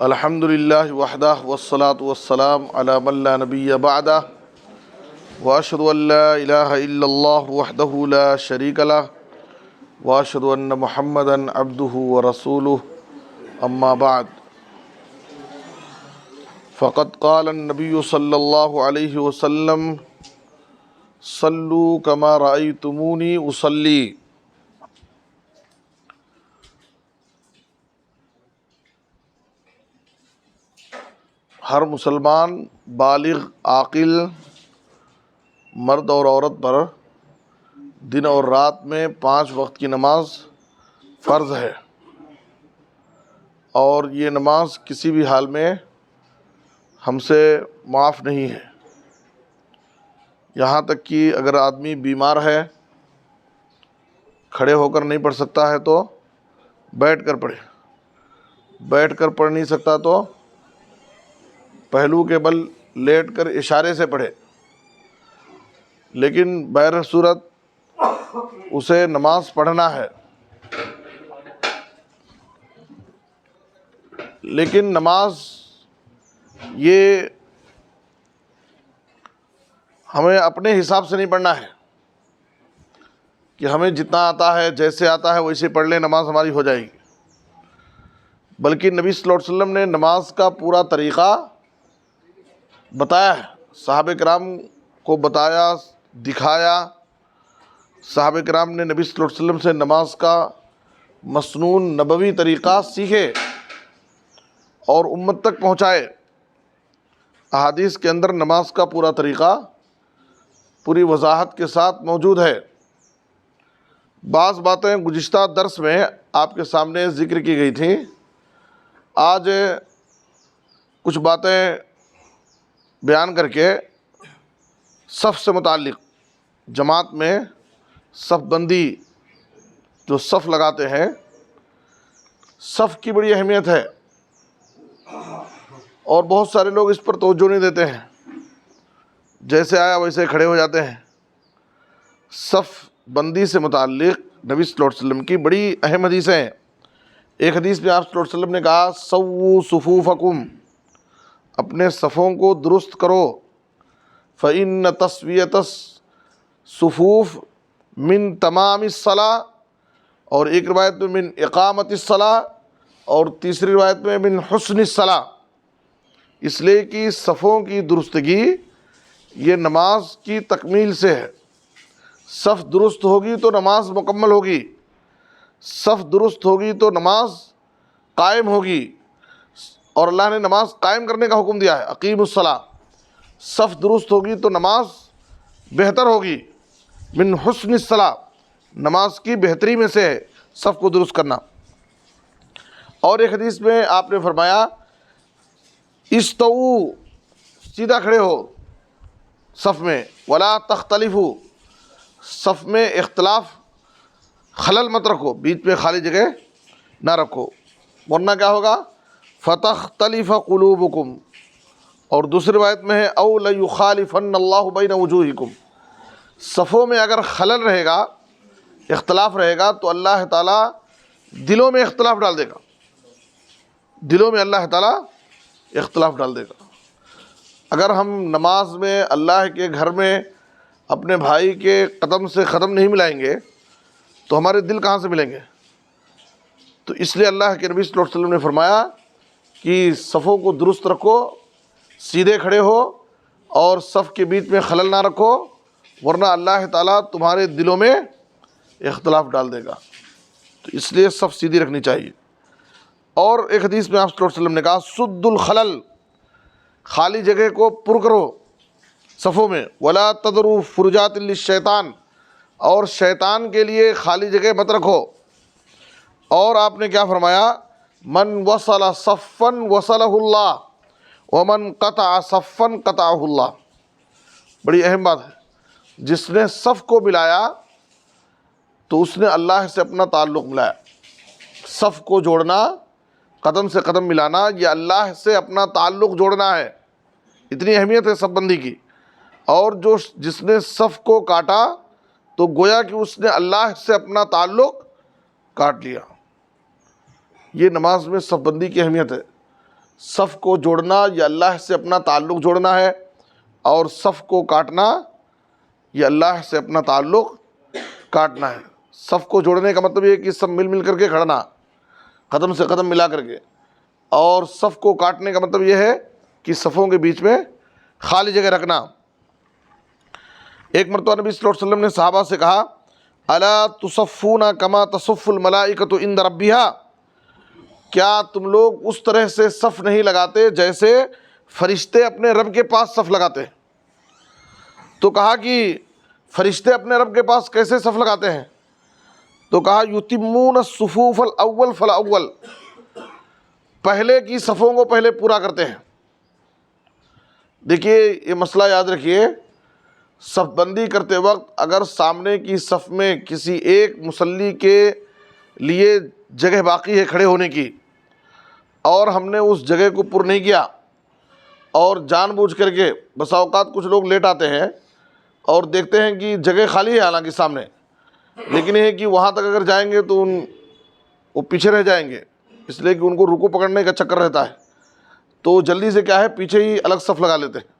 الحمد للہ وحدہ والصلاة والسلام علی من لا نبی بعدہ واشہد ان لا الہ الا اللہ وحدہ لا شریک لہ واشہد ان محمدا عبدہ ورسولہ اما بعد فقد قال النبی صلی اللہ علیہ وسلم صلوا کما رأیتمونی اصلی۔ ہر مسلمان بالغ عاقل مرد اور عورت پر دن اور رات میں 5 وقت کی نماز فرض ہے، اور یہ نماز کسی بھی حال میں ہم سے معاف نہیں ہے، یہاں تک کہ اگر آدمی بیمار ہے، کھڑے ہو کر نہیں پڑھ سکتا ہے تو بیٹھ کر پڑھے، بیٹھ کر پڑھ نہیں سکتا تو پہلو کے بل لیٹ کر اشارے سے پڑھے، لیکن بہر صورت اسے نماز پڑھنا ہے۔ لیکن نماز یہ ہمیں اپنے حساب سے نہیں پڑھنا ہے کہ ہمیں جتنا آتا ہے جیسے آتا ہے ویسے پڑھ لیں نماز ہماری ہو جائے گی، بلکہ نبی صلی اللہ علیہ وسلم نے نماز کا پورا طریقہ بتایا ہے، صحابہ کرام کو بتایا، دکھایا۔ صحابہ کرام نے نبی صلی اللہ علیہ وسلم سے نماز کا مسنون نبوی طریقہ سیکھے اور امت تک پہنچائے۔ احادیث کے اندر نماز کا پورا طریقہ پوری وضاحت کے ساتھ موجود ہے۔ بعض باتیں گزشتہ درس میں آپ کے سامنے ذکر کی گئی تھیں، آج کچھ باتیں بیان کر کے صف سے متعلق، جماعت میں صف بندی جو صف لگاتے ہیں، صف کی بڑی اہمیت ہے اور بہت سارے لوگ اس پر توجہ نہیں دیتے ہیں، جیسے آیا ویسے کھڑے ہو جاتے ہیں۔ صف بندی سے متعلق نبی صلی اللہ علیہ وسلم کی بڑی اہم حدیثیں ہیں۔ ایک حدیث میں آپ صلی اللہ علیہ وسلم نے کہا سووا صفوفکم، اپنے صفوں کو درست کرو، فإن تسویۃ الصفوف من تمام الصلاۃ، اور ایک روایت میں من اقامت الصلاۃ، اور تیسری روایت میں من حسن الصلاۃ، اس لیے کہ صفوں کی درستگی یہ نماز کی تکمیل سے ہے۔ صف درست ہوگی تو نماز مکمل ہوگی، صف درست ہوگی تو نماز قائم ہوگی، اور اللہ نے نماز قائم کرنے کا حکم دیا ہے، اقیم الصلاۃ۔ صف درست ہوگی تو نماز بہتر ہوگی، من حسن الصلاۃ، نماز کی بہتری میں سے ہے صف کو درست کرنا۔ اور ایک حدیث میں آپ نے فرمایا استووا، سیدھا کھڑے ہو صف میں، ولا تختلفوا، صف میں اختلاف خلل مت رکھو، بیچ میں خالی جگہ نہ رکھو، ورنہ کیا ہوگا فتختلف قلوبکم، اور دوسری روایت میں ہے او لیخالفن اللہ بین وجوہکم، صفوں میں اگر خلل رہے گا، اختلاف رہے گا تو اللہ تعالیٰ دلوں میں اختلاف ڈال دے گا، دلوں میں اللہ تعالیٰ اختلاف ڈال دے گا۔ اگر ہم نماز میں اللہ کے گھر میں اپنے بھائی کے قدم سے قدم نہیں ملائیں گے تو ہمارے دل کہاں سے ملیں گے؟ تو اس لیے اللہ کے نبی صلی اللہ علیہ وسلم نے فرمایا کہ صفوں کو درست رکھو، سیدھے کھڑے ہو، اور صف کے بیچ میں خلل نہ رکھو، ورنہ اللہ تعالیٰ تمہارے دلوں میں اختلاف ڈال دے گا۔ تو اس لیے صف سیدھی رکھنی چاہیے۔ اور ایک حدیث میں آپ صلی اللہ علیہ وسلم نے کہا سد الخلل، خالی جگہ کو پر کرو صفوں میں، ولا تذروا فرجات للشیطان، اور شیطان کے لیے خالی جگہ مت رکھو۔ اور آپ نے کیا فرمایا من وصل صفا وصلہ اللہ ومن قطع صفا قطعہ اللہ، بڑی اہم بات ہے، جس نے صف کو ملایا تو اس نے اللہ سے اپنا تعلق ملایا۔ صف کو جوڑنا، قدم سے قدم ملانا، یہ اللہ سے اپنا تعلق جوڑنا ہے، اتنی اہمیت ہے صف بندی کی۔ اور جس نے صف کو کاٹا تو گویا کہ اس نے اللہ سے اپنا تعلق کاٹ لیا۔ یہ نماز میں صف بندی کی اہمیت ہے۔ صف کو جوڑنا یہ اللہ سے اپنا تعلق جوڑنا ہے، اور صف کو کاٹنا یہ اللہ سے اپنا تعلق کاٹنا ہے۔ صف کو جوڑنے کا مطلب یہ ہے کہ سب مل مل کر کے کھڑنا، قدم سے قدم ملا کر کے، اور صف کو کاٹنے کا مطلب یہ ہے کہ صفوں کے بیچ میں خالی جگہ رکھنا۔ ایک مرتبہ نبی صلی اللہ علیہ وسلم نے صحابہ سے کہا، الا تصفون کما تصف الملائکۃ عند ربھا، کیا تم لوگ اس طرح سے صف نہیں لگاتے جیسے فرشتے اپنے رب کے پاس صف لگاتے ہیں؟ تو کہا کہ فرشتے اپنے رب کے پاس کیسے صف لگاتے ہیں؟ تو کہا یتمون الصفوف الاول فالاول، پہلے کی صفوں کو پہلے پورا کرتے ہیں۔ دیکھیے یہ مسئلہ یاد رکھیے، صف بندی کرتے وقت اگر سامنے کی صف میں کسی ایک مصلی کے لیے جگہ باقی ہے کھڑے ہونے کی، اور ہم نے اس جگہ کو پر نہیں کیا، اور جان بوجھ کر کے بسا اوقات کچھ لوگ لیٹ آتے ہیں اور دیکھتے ہیں کہ جگہ خالی ہے حالانکہ سامنے، لیکن یہ ہے کہ وہاں تک اگر جائیں گے تو وہ پیچھے رہ جائیں گے، اس لیے کہ ان کو رکوع پکڑنے کا چکر رہتا ہے، تو جلدی سے کیا ہے پیچھے ہی الگ صف لگا لیتے ہیں۔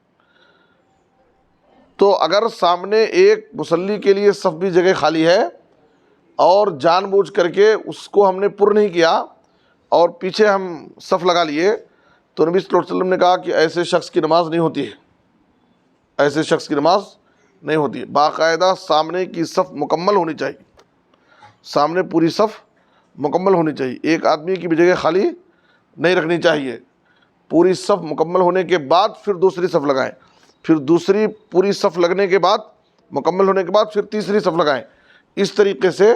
تو اگر سامنے ایک مصلی کے لیے صف بھی جگہ خالی ہے اور جان بوجھ کر کے اس کو ہم نے پر نہیں کیا اور پیچھے ہم صف لگا لیے، تو نبی صلی اللہ علیہ وسلم نے کہا کہ ایسے شخص کی نماز نہیں ہوتی ہے، ایسے شخص کی نماز نہیں ہوتی ہے۔ باقاعدہ سامنے کی صف مکمل ہونی چاہیے، سامنے پوری صف مکمل ہونی چاہیے، ایک آدمی کی بھی جگہ خالی نہیں رکھنی چاہیے۔ پوری صف مکمل ہونے کے بعد پھر دوسری صف لگائیں، پھر دوسری پوری صف لگنے کے بعد مکمل ہونے کے بعد پھر تیسری صف لگائیں، اس طریقے سے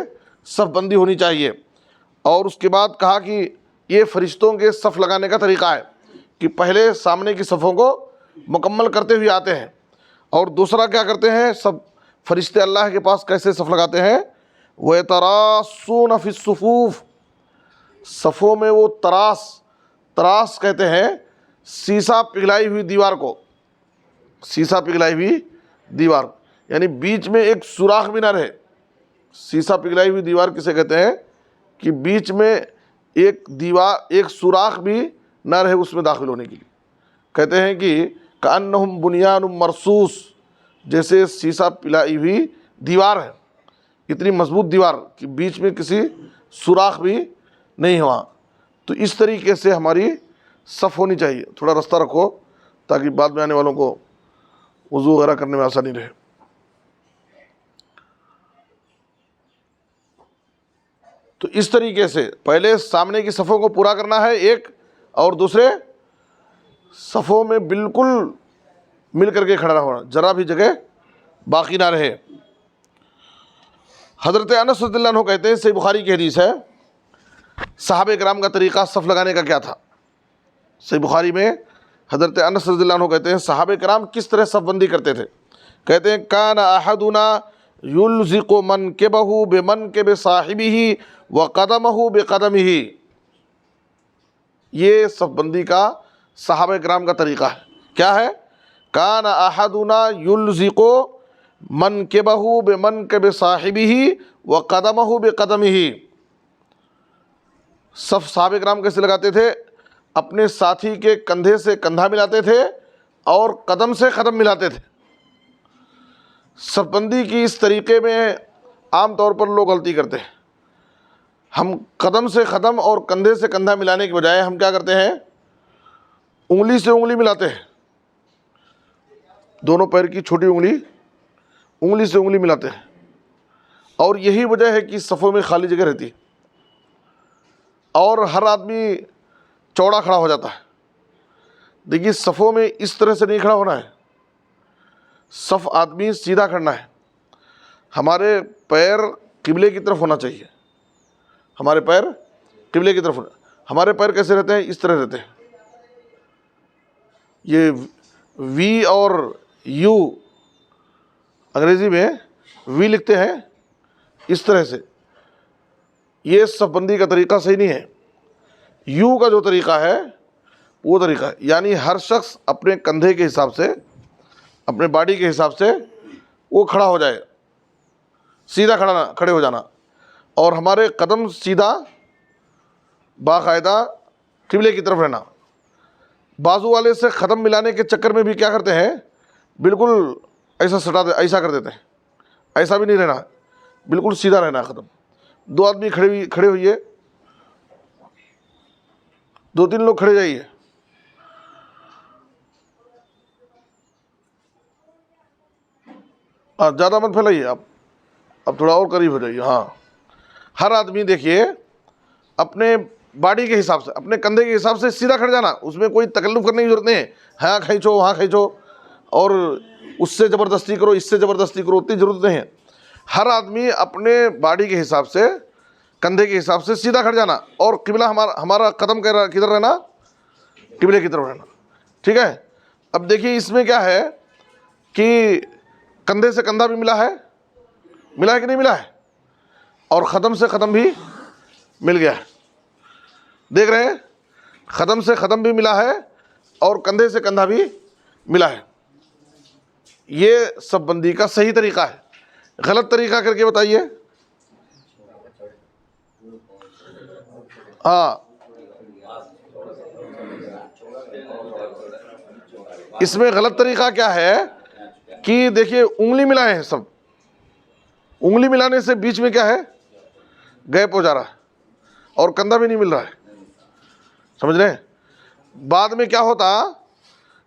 صف بندی ہونی چاہیے۔ اور اس کے بعد کہا کہ یہ فرشتوں کے صف لگانے کا طریقہ ہے کہ پہلے سامنے کی صفوں کو مکمل کرتے ہوئے آتے ہیں، اور دوسرا کیا کرتے ہیں، سب فرشتے اللہ کے پاس کیسے صف لگاتے ہیں، وَيَتَرَاصُونَ فِي الصُّفُوفِ، صفوں میں وہ تراس کہتے ہیں سیسا پگھلائی ہوئی دیوار کو، سیسا پگھلائی ہوئی دیوار، یعنی بیچ میں ایک سوراخ بھی نہ رہے۔ سیسا پگھلائی ہوئی دیوار کسے کہتے ہیں کہ بیچ میں ایک سوراخ بھی نہ رہے اس میں داخل ہونے کے لیے، کہتے ہیں کہ کأنہم بنیان مرصوص، جیسے سیسا پگھلائی ہوئی دیوار ہے، اتنی مضبوط دیوار کہ بیچ میں کسی سوراخ بھی نہیں ہوا۔ تو اس طریقے سے ہماری صف ہونی چاہیے۔ تھوڑا رستہ رکھو تاکہ بعد میں آنے والوں کو وضو وغیرہ کرنے میں آسانی رہے۔ تو اس طریقے سے پہلے سامنے کی صفوں کو پورا کرنا ہے ایک، اور دوسرے صفوں میں بالکل مل کر کے کھڑا ہونا، ذرا بھی جگہ باقی نہ رہے۔ حضرت انس رضی اللہ عنہ کہتے ہیں، صحیح بخاری کی حدیث ہے، صحابہ کرام کا طریقہ صف لگانے کا کیا تھا۔ صحیح بخاری میں حضرت انس رضی اللہ عنہ کہتے ہیں صحابہ کرام کس طرح صف بندی کرتے تھے، کہتے ہیں کان احدنا یلزق منکبہ بمنکب صاحبہ وقدمہ بقدمہ، یہ صف بندی کا صحابہ کرام کا طریقہ ہے۔ کیا ہے؟ کان احدنا یلزق منکبہ بمنکب صاحبہ وقدمہ بقدمہ، صف صحابہ کرام کیسے لگاتے تھے؟ اپنے ساتھی کے کندھے سے کندھا ملاتے تھے اور قدم سے قدم ملاتے تھے۔ صف بندی کی اس طریقے میں عام طور پر لوگ غلطی کرتے ہیں، ہم قدم سے قدم اور کندھے سے کندھا ملانے کے بجائے ہم کیا کرتے ہیں، انگلی سے انگلی ملاتے ہیں، دونوں پیر کی چھوٹی انگلی سے انگلی ملاتے ہیں، اور یہی وجہ ہے کہ صفوں میں خالی جگہ رہتی ہے اور ہر آدمی چوڑا کھڑا ہو جاتا ہے۔ دیکھیے صفوں میں اس طرح سے نہیں کھڑا ہونا ہے، صف آدمی سیدھا کھڑنا ہے، ہمارے پیر قبلے کی طرف ہونا چاہیے، ہمارے پیر قبلے کی طرف ہونا۔ ہمارے پیر کیسے رہتے ہیں؟ اس طرح رہتے ہیں، یہ وی اور یو انگریزی میں وی لکھتے ہیں اس طرح سے، یہ صف بندی کا طریقہ صحیح نہیں ہے۔ یو کا جو طریقہ ہے وہ طریقہ ہے، یعنی ہر شخص اپنے کندھے کے حساب سے، اپنے باڈی کے حساب سے وہ کھڑا ہو جائے، سیدھا کھڑے ہو جانا، اور ہمارے قدم سیدھا باقاعدہ قبلے کی طرف رہنا۔ بازو والے سے قدم ملانے کے چکر میں بھی کیا کرتے ہیں، بالکل ایسا ایسا کر دیتے ہیں. ایسا بھی نہیں رہنا، بالکل سیدھا رہنا ہے قدم. دو آدمی کھڑے ہوئیے، دو تین لوگ کھڑے جائیے. زیادہ مت پھیلائیے آپ، اب تھوڑا اور قریب ہو جائیے. ہاں، ہر آدمی دیکھیے اپنے باڈی کے حساب سے، اپنے کندھے کے حساب سے سیدھا کھڑ جانا. اس میں کوئی تکلف کرنے کی ضرورت نہیں ہے. ہاں کھینچو، وہاں کھینچو، اور اس سے زبردستی کرو، اس سے زبردستی کرو، اتنی ضرورت نہیں ہے. ہر آدمی اپنے باڈی کے حساب سے، کندھے کے حساب سے سیدھا کھڑ جانا. اور قبلہ ہمارا قدم کدھر رہنا، قبلے کی طرف رہنا. ٹھیک ہے. اب دیکھیے اس میں کیا ہے کہ کندھے سے کندھا بھی ملا ہے کہ نہیں ملا ہے، اور قدم سے قدم بھی مل گیا ہے. دیکھ رہے ہیں، قدم سے قدم بھی ملا ہے اور کندھے سے کندھا بھی ملا ہے. یہ صف بندی کا صحیح طریقہ ہے. غلط طریقہ کر کے بتائیے. ہاں، اس میں غلط طریقہ کیا ہے کہ دیکھیے انگلی ملائے ہیں سب. انگلی ملانے سے بیچ میں کیا ہے، گیپ ہو جا رہا ہے اور کندھا بھی نہیں مل رہا ہے. سمجھ رہے ہیں. بعد میں کیا ہوتا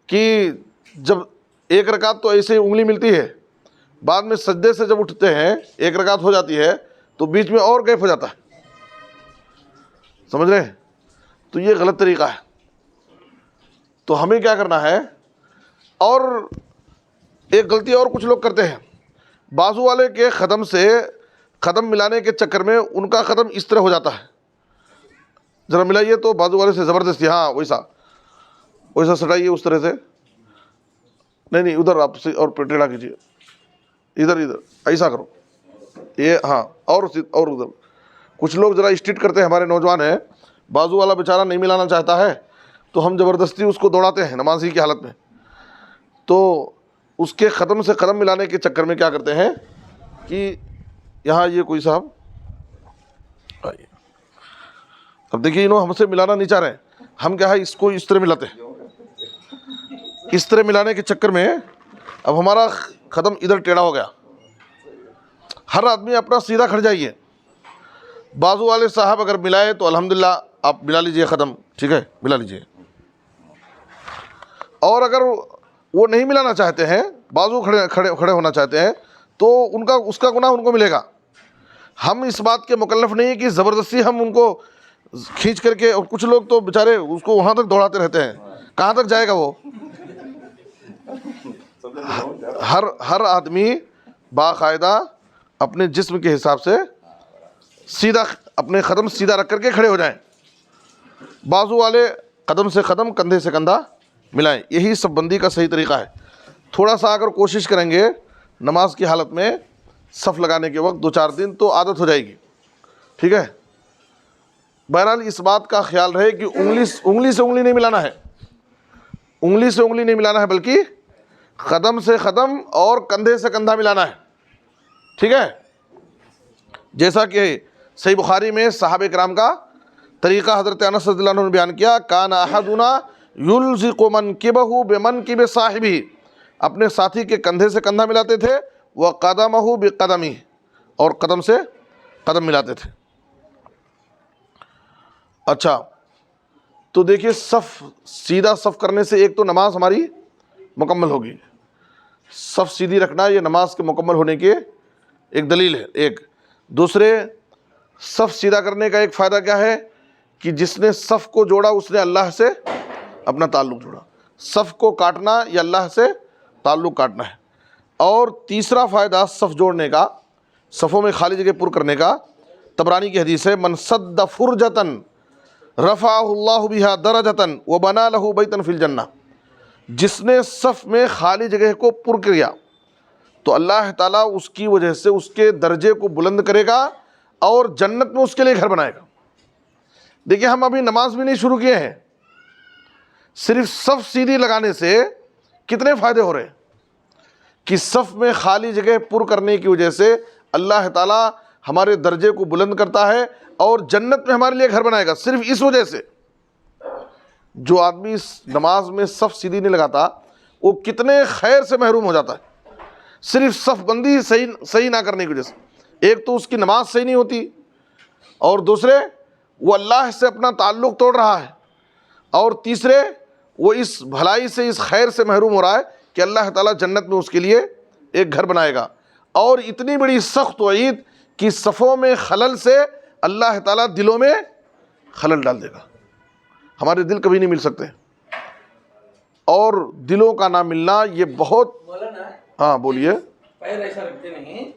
کہ جب ایک رکعت تو ایسے انگلی ملتی ہے، بعد میں سجدے سے جب اٹھتے ہیں ایک رکعت ہو جاتی ہے تو بیچ میں اور گیپ ہو جاتا ہے. سمجھ رہے ہیں. تو یہ غلط طریقہ ہے. تو ہمیں کیا کرنا ہے. اور ایک غلطی اور کچھ لوگ کرتے ہیں، بازو والے کے قدم سے قدم ملانے کے چکر میں ان کا قدم اس طرح ہو جاتا ہے. ذرا ملائیے تو بازو والے سے زبردستی. ہاں ویسا سٹائیے اس طرح سے. نہیں ادھر آپ سے اور ٹیڑھا کیجیے. ادھر ایسا کرو. یہ ہاں، اور ادھر. کچھ لوگ ذرا اسٹریٹ کرتے ہیں، ہمارے نوجوان ہیں، بازو والا بیچارہ نہیں ملانا چاہتا ہے تو ہم زبردستی اس کو دوڑاتے ہیں نمازی کی حالت میں. تو اس کے قدم سے قدم ملانے کے چکر میں کیا کرتے ہیں کہ یہاں یہ کوئی صاحب آئیے. اب دیکھیے انہوں ہم سے ملانا نہیں چاہ رہے ہیں. ہم کیا ہے اس کو اس طرح ملاتے ہیں. اس طرح ملانے کے چکر میں اب ہمارا قدم ادھر ٹیڑھا ہو گیا. ہر آدمی اپنا سیدھا کھڑ جائیے. بازو والے صاحب اگر ملائے تو الحمدللہ آپ ملا لیجئے قدم. ٹھیک ہے، ملا لیجئے. اور اگر وہ نہیں ملانا چاہتے ہیں، بازو کھڑے ہونا چاہتے ہیں، تو اس کا گناہ ان کو ملے گا. ہم اس بات کے مکلف نہیں کہ زبردستی ہم ان کو کھینچ کر کے. اور کچھ لوگ تو بیچارے اس کو وہاں تک دوڑاتے رہتے ہیں. کہاں تک جائے گا وہ. ہر آدمی باقاعدہ اپنے جسم کے حساب سے سیدھا اپنے قدم سیدھا رکھ کر کے کھڑے ہو جائیں. بازو والے قدم سے قدم، کندھے سے کندھا ملائیں. یہی صف بندی کا صحیح طریقہ ہے. تھوڑا سا اگر کوشش کریں گے نماز کی حالت میں صف لگانے کے وقت 2-4 دن تو عادت ہو جائے گی. ٹھیک ہے. بہرحال اس بات کا خیال رہے کہ انگلی سے انگلی نہیں ملانا ہے. انگلی سے انگلی نہیں ملانا ہے، بلکہ قدم سے قدم اور کندھے سے کندھا ملانا ہے. ٹھیک ہے. جیسا کہ صحیح بخاری میں صحابہ کرام کا طریقہ حضرت انس رضی اللہ عنہ نے بیان کیا، کان احدنا یلزق منکبہ بمنکب صاحبہ. اپنے ساتھی کے کندھے سے کندھا ملاتے تھے، وقدمہ بقدمہ، اور قدم سے قدم ملاتے تھے. اچھا، تو دیکھیے سیدھا صف کرنے سے ایک تو نماز ہماری مکمل ہوگی. صف سیدھی رکھنا یہ نماز کے مکمل ہونے کی ایک دلیل ہے. ایک دوسرے، صف سیدھا کرنے کا ایک فائدہ کیا ہے کہ جس نے صف کو جوڑا اس نے اللہ سے اپنا تعلق جوڑا. صف کو کاٹنا یا اللہ سے تعلق کاٹنا ہے. اور تیسرا فائدہ صف جوڑنے کا، صفوں میں خالی جگہ پر کرنے کا، طبرانی کی حدیث ہے، من سد فرجتن رفعہ اللہ بہا درجتن وبنا لہ بیتن فی الجنہ. جس نے صف میں خالی جگہ کو پر کیا تو اللہ تعالیٰ اس کی وجہ سے اس کے درجے کو بلند کرے گا اور جنت میں اس کے لیے گھر بنائے گا. دیکھیے ہم ابھی نماز بھی نہیں شروع کیے ہیں، صرف صف سیدھی لگانے سے کتنے فائدے ہو رہے ہیں کہ صف میں خالی جگہ پر کرنے کی وجہ سے اللہ تعالیٰ ہمارے درجے کو بلند کرتا ہے اور جنت میں ہمارے لیے گھر بنائے گا. صرف اس وجہ سے جو آدمی نماز میں صف سیدھی نہیں لگاتا وہ کتنے خیر سے محروم ہو جاتا ہے، صرف صف بندی صحیح نہ کرنے کی وجہ سے۔ ایک تو اس کی نماز صحیح نہیں ہوتی، اور دوسرے وہ اللہ سے اپنا تعلق توڑ رہا ہے، اور تیسرے وہ اس بھلائی سے، اس خیر سے محروم ہو رہا ہے کہ اللہ تعالیٰ جنت میں اس کے لیے ایک گھر بنائے گا۔ اور اتنی بڑی سخت وعید کہ صفوں میں خلل سے اللہ تعالیٰ دلوں میں خلل ڈال دے گا۔ ہمارے دل کبھی نہیں مل سکتے، اور دلوں کا نہ ملنا یہ بہت، ہاں بولیے۔ پیر ایسا رکھتے نہیں،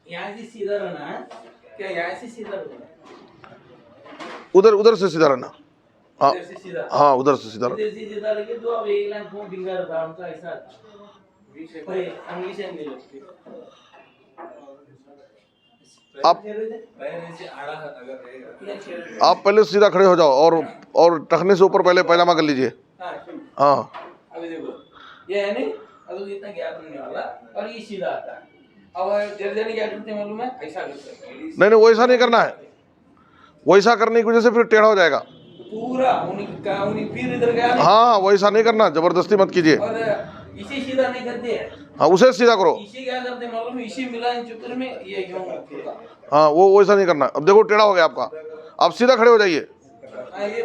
یہاں سے سیدھا رہنا ہے، کیا یہاں سے سیدھا رہنا؟ ادھر سے سیدھا رہنا، ہاں ادھر سے سیدھا، ہاں ادھر سے سیدھا رہنا۔ ادھر سے سیدھا لگے تو اب ایک لائن کو ڈنگا رہتا ان کا ایسا انگلی سے نہیں لگتی۔ آپ پہلے سیدھا کھڑے ہو جاؤ، اور ٹخنے سے اوپر پہلے پائجامہ کر لیجئے۔ ہاں ابھی دیکھو یہ ہے نہیں، اب اتنا گیپ نہیں والا، اور یہ سیدھا آتا ہے۔ اب جلدی کیا کرتے ہیں معلوم ہے، ایسا کرتے ہیں۔ نہیں وہ ایسا نہیں کرنا ہے، وہ ایسا کرنے کی وجہ سے پھر ٹیڑھا ہو جائے گا پورا پھر ادھر گیا نہیں، ہاں وہ ایسا نہیں کرنا، زبردستی مت کیجیے۔ اور اسی سیدھا نہیں کرتے ہیں، ہاں اسے سیدھا کرو، اسی کیا کرتے ہیں معلوم ہے، اسی ملا ان چکر میں یہ کیوں رکھتے ہیں۔ ہاں وہ ایسا نہیں کرنا۔ اب دیکھو ٹیڑھا ہو گیا آپ کا، آپ سیدھا کھڑے ہو جائیے،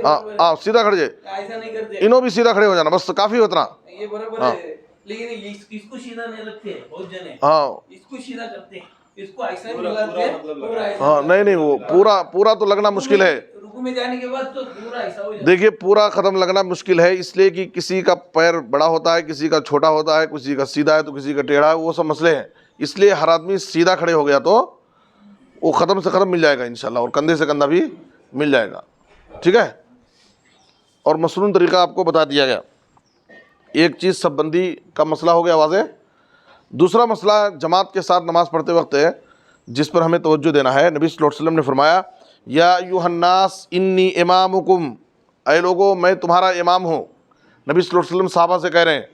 ہاں آپ سیدھا کھڑے جائیے، ایسا نہیں کرتے، انہوں بھی سیدھا کھڑے ہو جانا، بس کافی اتنا۔ یہ برابر ہے، لیکن اس کو سیدھا نہیں رکھتے بہت جنے، ہاں اس کو سیدھا کرتے ہیں، اس کو ایسا ہی ملاتے ہیں پورا ایسا۔ ہاں نہیں وہ پورا تو لگنا مشکل ہے۔ رکوع میں جانے کے بعد تو پورا ایسا ہو جاتا ہے۔ دیکھیے پورا قدم لگنا مشکل ہے، اس لیے کہ کسی کا پیر بڑا ہوتا ہے، کسی کا چھوٹا ہوتا ہے، کسی کا سیدھا ہے تو کسی کا ٹیڑھا ہے، وہ سب مسئلے ہیں۔ اس لیے ہر آدمی سیدھا کھڑے ہو گیا تو وہ قدم سے قدم مل جائے گا انشاءاللہ، اور کندھے سے کندھا بھی مل جائے گا، ٹھیک ہے۔ اور مسنون طریقہ آپ کو بتا دیا گیا۔ ایک چیز سب بندی کا مسئلہ ہو گیا واضح۔ دوسرا مسئلہ جماعت کے ساتھ نماز پڑھتے وقت ہے، جس پر ہمیں توجہ دینا ہے۔ نبی صلی اللہ علیہ وسلم نے فرمایا، یا ایھا الناس انی امامکم، اے لوگو میں تمہارا امام ہوں۔ نبی صلی اللہ علیہ وسلم صحابہ سے کہہ رہے ہیں،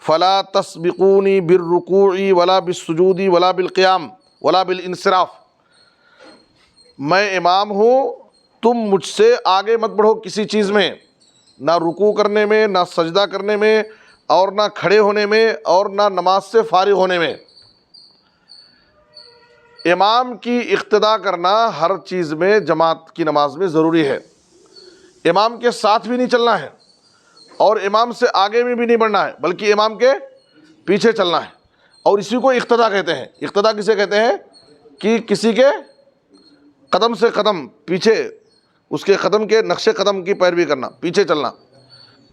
فلا تسبقونی بالرکوع ولا بالسجود ولا بالقیام ولا بالانصراف، میں امام ہوں، تم مجھ سے آگے مت بڑھو کسی چیز میں، نہ رکوع کرنے میں، نہ سجدہ کرنے میں، اور نہ کھڑے ہونے میں، اور نہ نماز سے فارغ ہونے میں۔ امام کی اقتداء کرنا ہر چیز میں، جماعت کی نماز میں ضروری ہے۔ امام کے ساتھ بھی نہیں چلنا ہے، اور امام سے آگے میں بھی نہیں بڑھنا ہے، بلکہ امام کے پیچھے چلنا ہے، اور اسی کو اقتداء کہتے ہیں۔ اقتداء کسے کہتے ہیں؟ کہ کسی کے قدم سے قدم پیچھے، اس کے قدم کے نقش قدم کی پیروی کرنا، پیچھے چلنا۔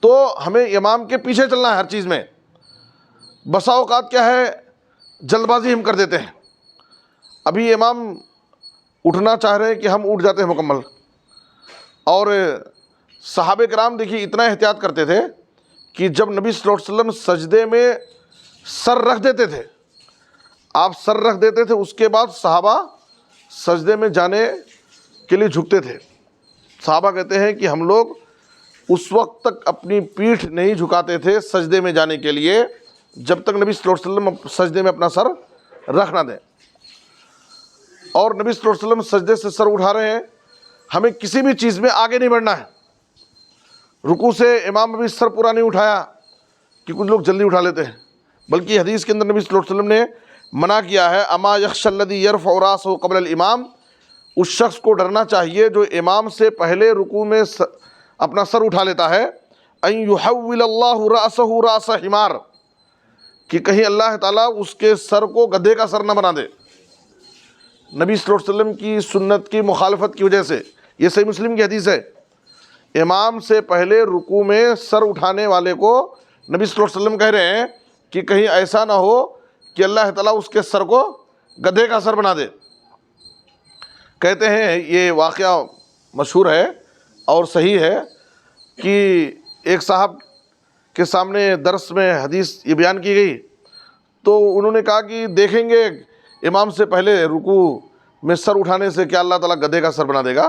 تو ہمیں امام کے پیچھے چلنا ہے ہر چیز میں۔ بسا اوقات کیا ہے، جلد بازی ہم کر دیتے ہیں، ابھی امام اٹھنا چاہ رہے ہیں کہ ہم اٹھ جاتے ہیں مکمل۔ اور صحابہ کرام دیکھیے اتنا احتیاط کرتے تھے کہ جب نبی صلی اللہ علیہ وسلم سجدے میں سر رکھ دیتے تھے، آپ سر رکھ دیتے تھے، اس کے بعد صحابہ سجدے میں جانے کے لیے جھکتے تھے۔ صحابہ کہتے ہیں کہ ہم لوگ اس وقت تک اپنی پیٹھ نہیں جھکاتے تھے سجدے میں جانے کے لیے جب تک نبی صلی اللہ علیہ وسلم سجدے میں اپنا سر رکھ نہ دیں۔ اور نبی صلی اللہ علیہ وسلم سجدے سے سر اٹھا رہے ہیں، ہمیں کسی بھی چیز میں آگے نہیں بڑھنا ہے۔ رکوع سے امام ابھی سر پورا نہیں اٹھایا کہ کچھ لوگ جلدی اٹھا لیتے ہیں، بلکہ حدیث کے اندر نبی صلی اللہ علیہ وسلم نے منع کیا ہے، اما یخشى الذی یرفع راسہ قبل الامام، اس شخص کو ڈرنا چاہیے جو امام سے پہلے رکوع میں اپنا سر اٹھا لیتا ہے، ان یحول اللہ راسہ راس حمار، کہ کہیں اللہ تعالیٰ اس کے سر کو گدھے کا سر نہ بنا دے۔ نبی صلی اللہ علیہ وسلم کی سنت کی مخالفت کی وجہ سے، یہ صحیح مسلم کی حدیث ہے، امام سے پہلے رکوع میں سر اٹھانے والے کو نبی صلی اللہ علیہ وسلم کہہ رہے ہیں کہ کہیں ایسا نہ ہو کہ اللہ تعالیٰ اس کے سر کو گدھے کا سر بنا دے۔ کہتے ہیں یہ واقعہ مشہور ہے اور صحیح ہے کہ ایک صاحب کے سامنے درس میں حدیث یہ بیان کی گئی، تو انہوں نے کہا کہ دیکھیں گے امام سے پہلے رکوع میں سر اٹھانے سے کیا اللہ تعالیٰ گدھے کا سر بنا دے گا؟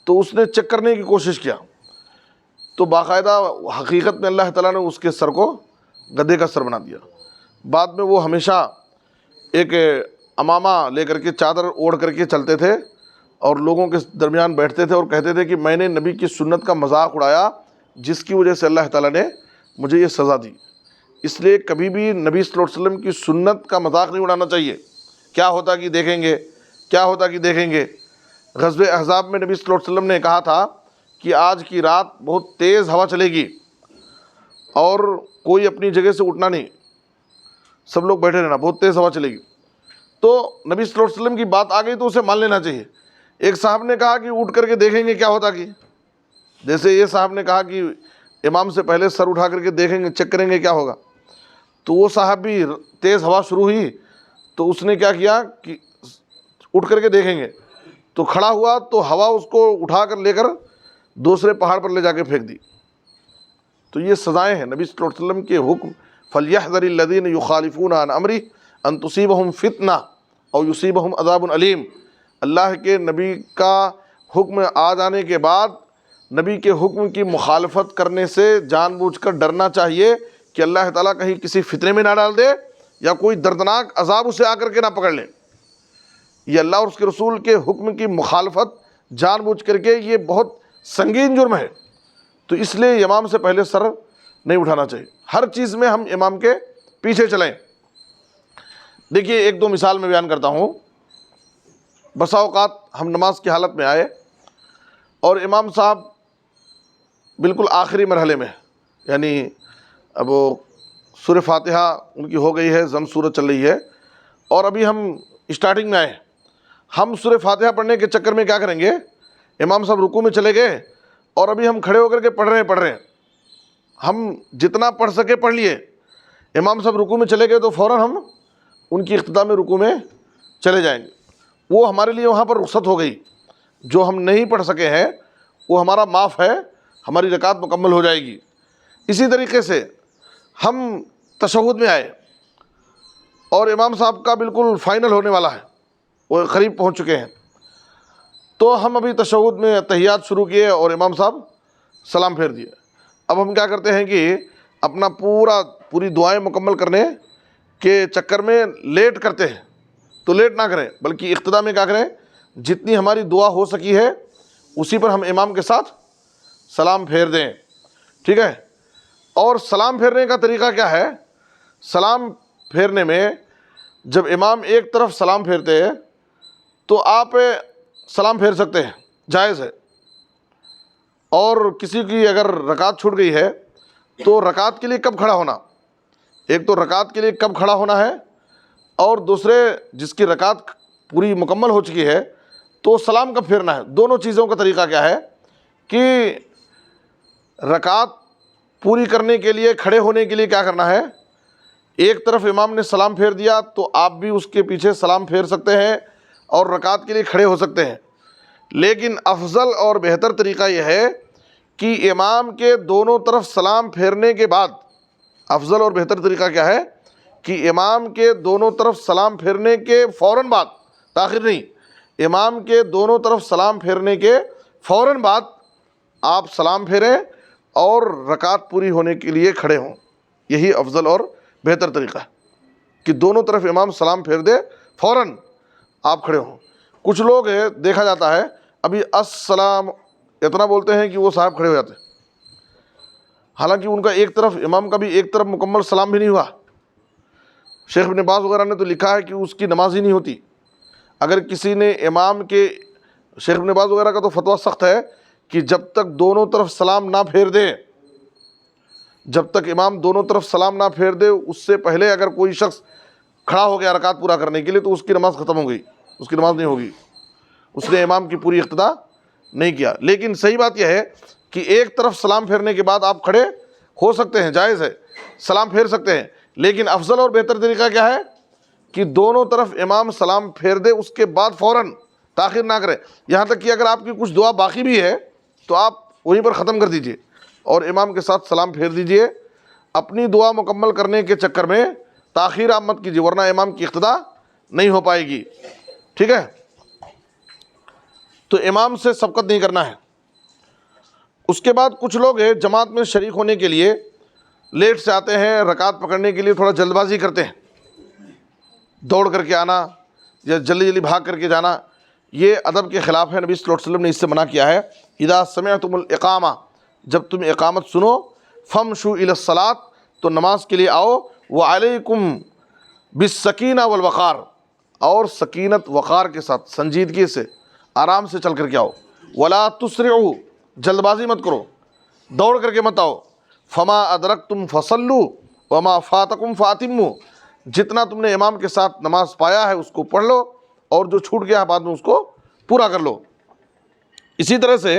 تو اس نے چیک کرنے کی کوشش کیا، تو باقاعدہ حقیقت میں اللہ تعالیٰ نے اس کے سر کو گدھے کا سر بنا دیا۔ بعد میں وہ ہمیشہ ایک امامہ لے کر کے، چادر اوڑھ کر کے چلتے تھے، اور لوگوں کے درمیان بیٹھتے تھے اور کہتے تھے کہ میں نے نبی کی سنت کا مذاق اڑایا، جس کی وجہ سے اللہ تعالیٰ نے مجھے یہ سزا دی۔ اس لیے کبھی بھی نبی صلی اللہ علیہ وسلم کی سنت کا مذاق نہیں اڑانا چاہیے۔ کیا ہوتا کہ دیکھیں گے، کیا ہوتا کہ دیکھیں گے۔ غزوہ احزاب میں نبی صلی اللہ علیہ وسلم نے کہا تھا کہ آج کی رات بہت تیز ہوا چلے گی اور کوئی اپنی جگہ سے اٹھنا نہیں، سب لوگ بیٹھے رہنا، بہت تیز ہوا چلے گی۔ تو نبی صلی اللہ علیہ وسلم کی بات آ گئی تو اسے مان لینا چاہیے۔ ایک صاحب نے کہا کہ اٹھ کر کے دیکھیں گے کیا ہوتا کہ، جیسے یہ صاحب نے کہا کہ امام سے پہلے سر اٹھا کر کے دیکھیں گے، چیک کریں گے کیا ہوگا۔ تو وہ صاحب بھی تیز ہوا شروع ہوئی تو اس نے کیا کیا کہ اٹھ کر کے دیکھیں گے، تو کھڑا ہوا تو ہوا اس کو اٹھا کر لے کر دوسرے پہاڑ پر لے جا کے پھینک دی۔ تو یہ سزائیں ہیں نبی صلی اللہ علیہ وسلم کے حکم، فَلْيَحْذَرِ الَّذِينَ يُخَالِفُونَ عَنْ أَمْرِهِ أَن تُصِيبَهُمْ فِتْنَةٌ أَوْ يُصِيبَهُمْ عَذَابٌ أَلِيمٌ۔ اللہ کے نبی کا حکم آ جانے کے بعد نبی کے حکم کی مخالفت کرنے سے جان بوجھ کر ڈرنا چاہیے کہ اللہ تعالیٰ کہیں کسی فتنے میں نہ ڈال دے یا کوئی دردناک عذاب اسے آ کر کے نہ پکڑ لے۔ یہ اللہ اور اس کے رسول کے حکم کی مخالفت جان بوجھ کر کے یہ بہت سنگین جرم ہے۔ تو اس لیے امام سے پہلے سر نہیں اٹھانا چاہیے، ہر چیز میں ہم امام کے پیچھے چلیں۔ دیکھیے ایک دو مثال میں بیان کرتا ہوں۔ بسا اوقات ہم نماز کی حالت میں آئے اور امام صاحب بالکل آخری مرحلے میں، یعنی اب وہ سورہ فاتحہ ان کی ہو گئی ہے، ضم سورت چل رہی ہے اور ابھی ہم اسٹارٹنگ میں آئے۔ ہم سورہ فاتحہ پڑھنے کے چکر میں کیا کریں گے، امام صاحب رکوع میں چلے گئے اور ابھی ہم کھڑے ہو کر کے پڑھ رہے ہیں، ہم جتنا پڑھ سکے پڑھ لیے، امام صاحب رکوع میں چلے گئے تو فوراً ہم ان کی اقتدا میں رکوع میں چلے جائیں گے۔ وہ ہمارے لیے وہاں پر رخصت ہو گئی، جو ہم نہیں پڑھ سکے ہیں وہ ہمارا معاف ہے، ہماری رکعت مکمل ہو جائے گی۔ اسی طریقے سے ہم تشہد میں آئے اور امام صاحب کا بالکل فائنل ہونے والا ہے، وہ قریب پہنچ چکے ہیں، تو ہم ابھی تشہد میں تحیات شروع کیے اور امام صاحب سلام پھیر دیے۔ اب ہم کیا کرتے ہیں کہ اپنا پوری دعائیں مکمل کرنے کے چکر میں لیٹ کرتے ہیں، تو لیٹ نہ کریں بلکہ اقتدا میں کیا کریں، جتنی ہماری دعا ہو سکی ہے اسی پر ہم امام کے ساتھ سلام پھیر دیں، ٹھیک ہے۔ اور سلام پھیرنے کا طریقہ کیا ہے، سلام پھیرنے میں جب امام ایک طرف سلام پھیرتے ہیں تو آپ سلام پھیر سکتے ہیں، جائز ہے۔ اور کسی کی اگر رکعت چھوٹ گئی ہے تو رکعت کے لیے کب کھڑا ہونا، ایک تو رکعت کے لیے کب کھڑا ہونا ہے اور دوسرے جس کی رکعت پوری مکمل ہو چکی ہے تو سلام کب پھیرنا ہے۔ دونوں چیزوں کا طریقہ کیا ہے کہ رکعت پوری کرنے کے لیے کھڑے ہونے کے لیے کیا کرنا ہے، ایک طرف امام نے سلام پھیر دیا تو آپ بھی اس کے پیچھے سلام پھیر سکتے ہیں اور رکعت کے لیے کھڑے ہو سکتے ہیں۔ لیکن افضل اور بہتر طریقہ یہ ہے کہ امام کے دونوں طرف سلام پھیرنے کے بعد، افضل اور بہتر طریقہ کیا ہے کہ امام کے دونوں طرف سلام پھیرنے کے فوراً بعد، تاخیر نہیں، امام کے دونوں طرف سلام پھیرنے کے فوراً بعد آپ سلام پھیریں اور رکعت پوری ہونے کے لیے کھڑے ہوں۔ یہی افضل اور بہتر طریقہ ہے کہ دونوں طرف امام سلام پھیر دے، فوراً آپ کھڑے ہوں۔ کچھ لوگ دیکھا جاتا ہے ابھی السلام اتنا بولتے ہیں کہ وہ صاحب کھڑے ہو جاتے ہیں، حالانکہ ان کا ایک طرف، امام کا بھی ایک طرف مکمل سلام بھی نہیں ہوا۔ شیخ ابن باز وغیرہ نے تو لکھا ہے کہ اس کی نماز ہی نہیں ہوتی۔ اگر کسی نے امام کے، شیخ ابن باز وغیرہ کا تو فتویٰ سخت ہے کہ جب تک دونوں طرف سلام نہ پھیر دے، جب تک امام دونوں طرف سلام نہ پھیر دے، اس سے پہلے اگر کوئی شخص کھڑا ہو گیا رکعت پورا کرنے کے لیے تو اس کی نماز ختم ہو گئی، اس کی نماز نہیں ہوگی، اس نے امام کی پوری اقتدا نہیں کیا۔ لیکن صحیح بات یہ ہے کہ ایک طرف سلام پھیرنے کے بعد آپ کھڑے ہو سکتے ہیں، جائز ہے، سلام پھیر سکتے ہیں، لیکن افضل اور بہتر طریقہ کیا ہے کہ دونوں طرف امام سلام پھیر دے، اس کے بعد فوراً تاخیر نہ کرے۔ یہاں تک کہ اگر آپ کی کچھ دعا باقی بھی ہے تو آپ وہیں پر ختم کر دیجئے اور امام کے ساتھ سلام پھیر دیجئے۔ اپنی دعا مکمل کرنے کے چکر میں تاخیر آپ مت کیجیے، ورنہ امام کی اقتدا نہیں ہو پائے گی، ٹھیک ہے۔ تو امام سے سبقت نہیں کرنا ہے۔ اس کے بعد کچھ لوگ ہیں جماعت میں شریک ہونے کے لیے لیٹ سے آتے ہیں، رکعت پکڑنے کے لیے تھوڑا جلد بازی کرتے ہیں، دوڑ کر کے آنا یا جلدی جلدی بھاگ کر کے جانا، یہ ادب کے خلاف ہے۔ نبی صلی اللہ علیہ وسلم نے اس سے منع کیا ہے۔ اذا سمعتم الاقامہ، جب تم اقامت سنو فمشوا الی الصلاۃ تو نماز کے لیے آؤ، وعلیکم بالسکینہ والوقار اور سکینت وقار کے ساتھ سنجیدگی سے آرام سے چل کر کے آؤ، ولا تسرعوا جلد بازی مت کرو، دوڑ کر کے مت آؤ، فما ادرکتم فصلوا وما فاتکم فاتموا جتنا تم نے امام کے ساتھ نماز پایا ہے اس کو پڑھ لو اور جو چھوٹ گیا ہے بعد میں اس کو پورا کر لو۔ اسی طرح سے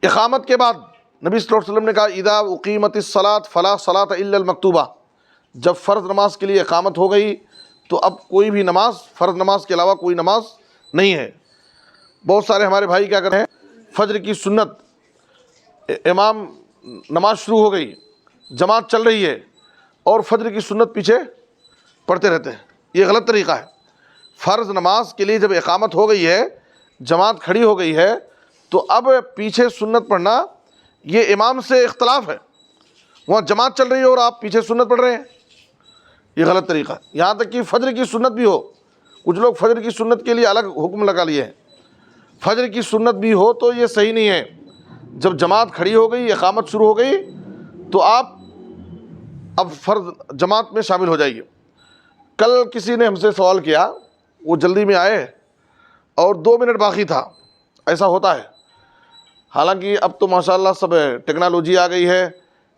اقامت کے بعد نبی صلی اللہ علیہ وسلم نے کہا اذا اقیمت الصلاۃ فلا صلاۃ الا المکتوبہ، جب فرض نماز کے لیے اقامت ہو گئی تو اب کوئی بھی نماز فرض نماز کے علاوہ کوئی نماز نہیں ہے۔ بہت سارے ہمارے بھائی کیا کرتے ہیں، فجر کی سنت امام نماز شروع ہو گئی، جماعت چل رہی ہے اور فجر کی سنت پیچھے پڑھتے رہتے ہیں، یہ غلط طریقہ ہے۔ فرض نماز کے لیے جب اقامت ہو گئی ہے، جماعت کھڑی ہو گئی ہے، تو اب پیچھے سنت پڑھنا یہ امام سے اختلاف ہے، وہاں جماعت چل رہی ہے اور آپ پیچھے سنت پڑھ رہے ہیں، یہ غلط طریقہ ہے۔ یہاں تک کہ فجر کی سنت بھی ہو، کچھ لوگ فجر کی سنت کے لیے الگ حکم لگا لیے ہیں، فجر کی سنت بھی ہو تو یہ صحیح نہیں ہے۔ جب جماعت کھڑی ہو گئی، اقامت شروع ہو گئی تو آپ اب فرض جماعت میں شامل ہو جائیے۔ کل کسی نے ہم سے سوال کیا، وہ جلدی میں آئے اور 2 منٹ باقی تھا، ایسا ہوتا ہے، حالانکہ اب تو ماشاءاللہ سب ٹیکنالوجی آ گئی ہے،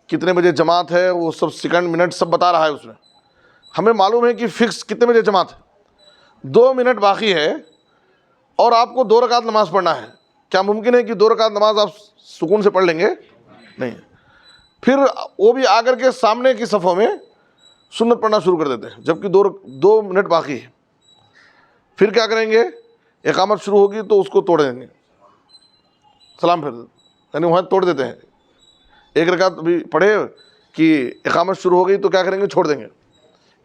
کتنے بجے جماعت ہے وہ سب سیکنڈ منٹ سب بتا رہا ہے اس میں، ہمیں معلوم ہے کہ فکس کتنے بجے جماعت ہے۔ 2 منٹ باقی ہے اور آپ کو 2 رکعت نماز پڑھنا ہے، کیا ممکن ہے کہ 2 رکعت نماز آپ سکون سے پڑھ لیں گے؟ نہیں، پھر وہ بھی آ کر کے سامنے کی صفوں میں سنت پڑھنا شروع کر دیتے ہیں جبکہ 2 منٹ باقی ہے۔ پھر کیا کریں گے، اقامت شروع ہوگی تو اس کو توڑ دیں گے، سلام پھر یعنی وہاں توڑ دیتے ہیں، 1 رکعت بھی پڑھے کہ اقامت شروع ہو گئی تو کیا کریں گے، چھوڑ دیں گے۔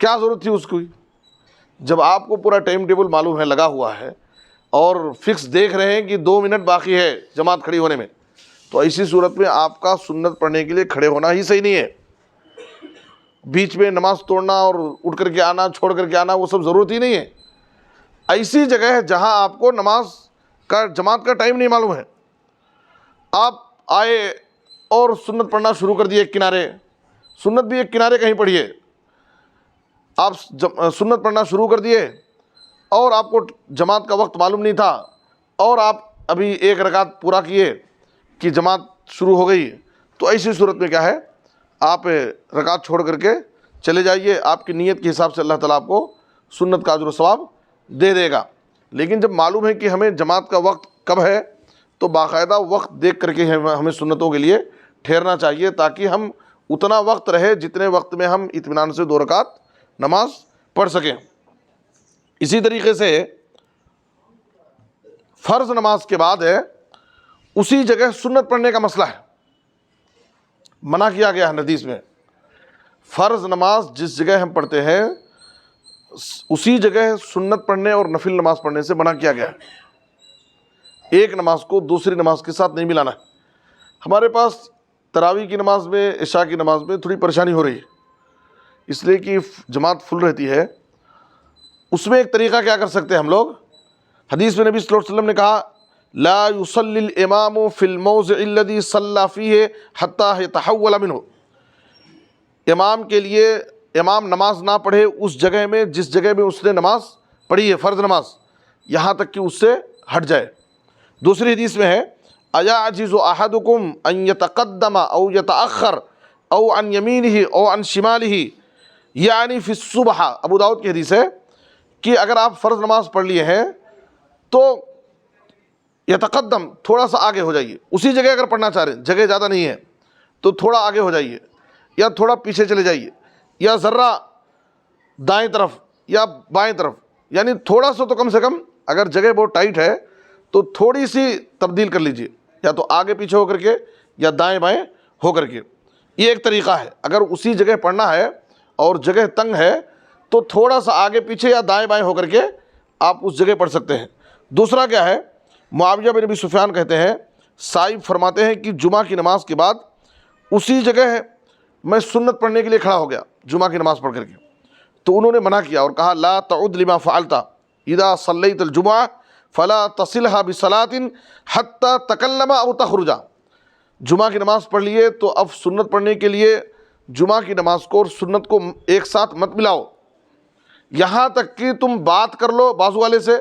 کیا ضرورت تھی اس کی؟ جب آپ کو پورا ٹائم ٹیبل معلوم ہے، لگا ہوا ہے اور فکس دیکھ رہے ہیں کہ 2 منٹ باقی ہے جماعت کھڑی ہونے میں، تو ایسی صورت میں آپ کا سنت پڑھنے کے لیے کھڑے ہونا ہی صحیح نہیں ہے۔ بیچ میں نماز توڑنا اور اٹھ کر کے آنا، چھوڑ کر کے آنا، وہ سب ضرورت ہی نہیں ہے۔ ایسی جگہ ہے جہاں آپ کو نماز کا جماعت کا ٹائم نہیں معلوم ہے، آپ آئے اور سنت پڑھنا شروع کر دیے ایک کنارے، سنت بھی ایک کنارے کہیں پڑھیے، آپ سنت پڑھنا شروع کر دیے اور آپ کو جماعت کا وقت معلوم نہیں تھا اور آپ ابھی 1 رکعت پورا کیے کہ جماعت شروع ہو گئی، تو ایسی صورت میں کیا ہے، آپ رکعت چھوڑ کر کے چلے جائیے، آپ کی نیت کے حساب سے اللہ تعالیٰ آپ کو سنت کا اجر و ثواب دے دے گا۔ لیکن جب معلوم ہے کہ ہمیں جماعت کا وقت کب ہے تو باقاعدہ وقت دیکھ کر کے ہمیں سنتوں کے لیے ٹھہرنا چاہیے، تاکہ ہم اتنا وقت رہے جتنے وقت میں ہم اطمینان سے 2 رکعت نماز پڑھ سکیں۔ اسی طریقے سے فرض نماز کے بعد ہے اسی جگہ سنت پڑھنے کا مسئلہ ہے، منع کیا گیا ہے حدیث میں، فرض نماز جس جگہ ہم پڑھتے ہیں اسی جگہ سنت پڑھنے اور نفل نماز پڑھنے سے منع کیا گیا ہے۔ ایک نماز کو دوسری نماز کے ساتھ نہیں ملانا ہے۔ ہمارے پاس تراویح کی نماز میں، عشاء کی نماز میں تھوڑی پریشانی ہو رہی ہے، اس لیے کہ جماعت فل رہتی ہے۔ اس میں ایک طریقہ کیا کر سکتے ہیں ہم لوگ، حدیث میں نبی صلی اللہ علیہ وسلم نے کہا لا يصلي الامام في الموضع الذي صلى فيه حتى يتحول منه، امام کے لیے امام نماز نہ پڑھے اس جگہ میں جس جگہ میں اس نے نماز پڑھی ہے فرض نماز، یہاں تک کہ اس سے ہٹ جائے۔ دوسری حدیث میں ہے ايعجز احدكم ان يتقدم او يتاخر او عن يمينه او عن شماله، یعنی فی الصبح، ابو داؤد کی حدیث ہے کہ اگر آپ فرض نماز پڑھ لیے ہیں تو یتقدم، تھوڑا سا آگے ہو جائیے، اسی جگہ اگر پڑھنا چاہ رہے ہیں، جگہ زیادہ نہیں ہے تو تھوڑا آگے ہو جائیے یا تھوڑا پیچھے چلے جائیے یا ذرہ دائیں طرف یا بائیں طرف، یعنی تھوڑا سا تو کم سے کم، اگر جگہ بہت ٹائٹ ہے تو تھوڑی سی تبدیل کر لیجیے، یا تو آگے پیچھے ہو کر کے یا دائیں بائیں ہو کر کے، یہ ایک طریقہ ہے۔ اگر اسی جگہ پڑھنا ہے اور جگہ تنگ ہے تو تھوڑا سا آگے پیچھے یا دائیں بائیں ہو کر کے آپ اس جگہ پڑھ سکتے ہیں۔ دوسرا کیا ہے، معاویہ بن ابی سفیان کہتے ہیں، صائب فرماتے ہیں کہ جمعہ کی نماز کے بعد اسی جگہ میں سنت پڑھنے کے لیے کھڑا ہو گیا جمعہ کی نماز پڑھ کر کے، تو انہوں نے منع کیا اور کہا لا تعد لما فعلت اذا صلیت الجمعہ فلا تصلها بصلاۃ حتى تکلم او تخرج، جمعہ کی نماز پڑھ لیے تو اب سنت پڑھنے کے لیے جمعہ کی نماز کو اور سنت کو ایک ساتھ مت ملاؤ، یہاں تک کہ تم بات کر لو بازو والے سے،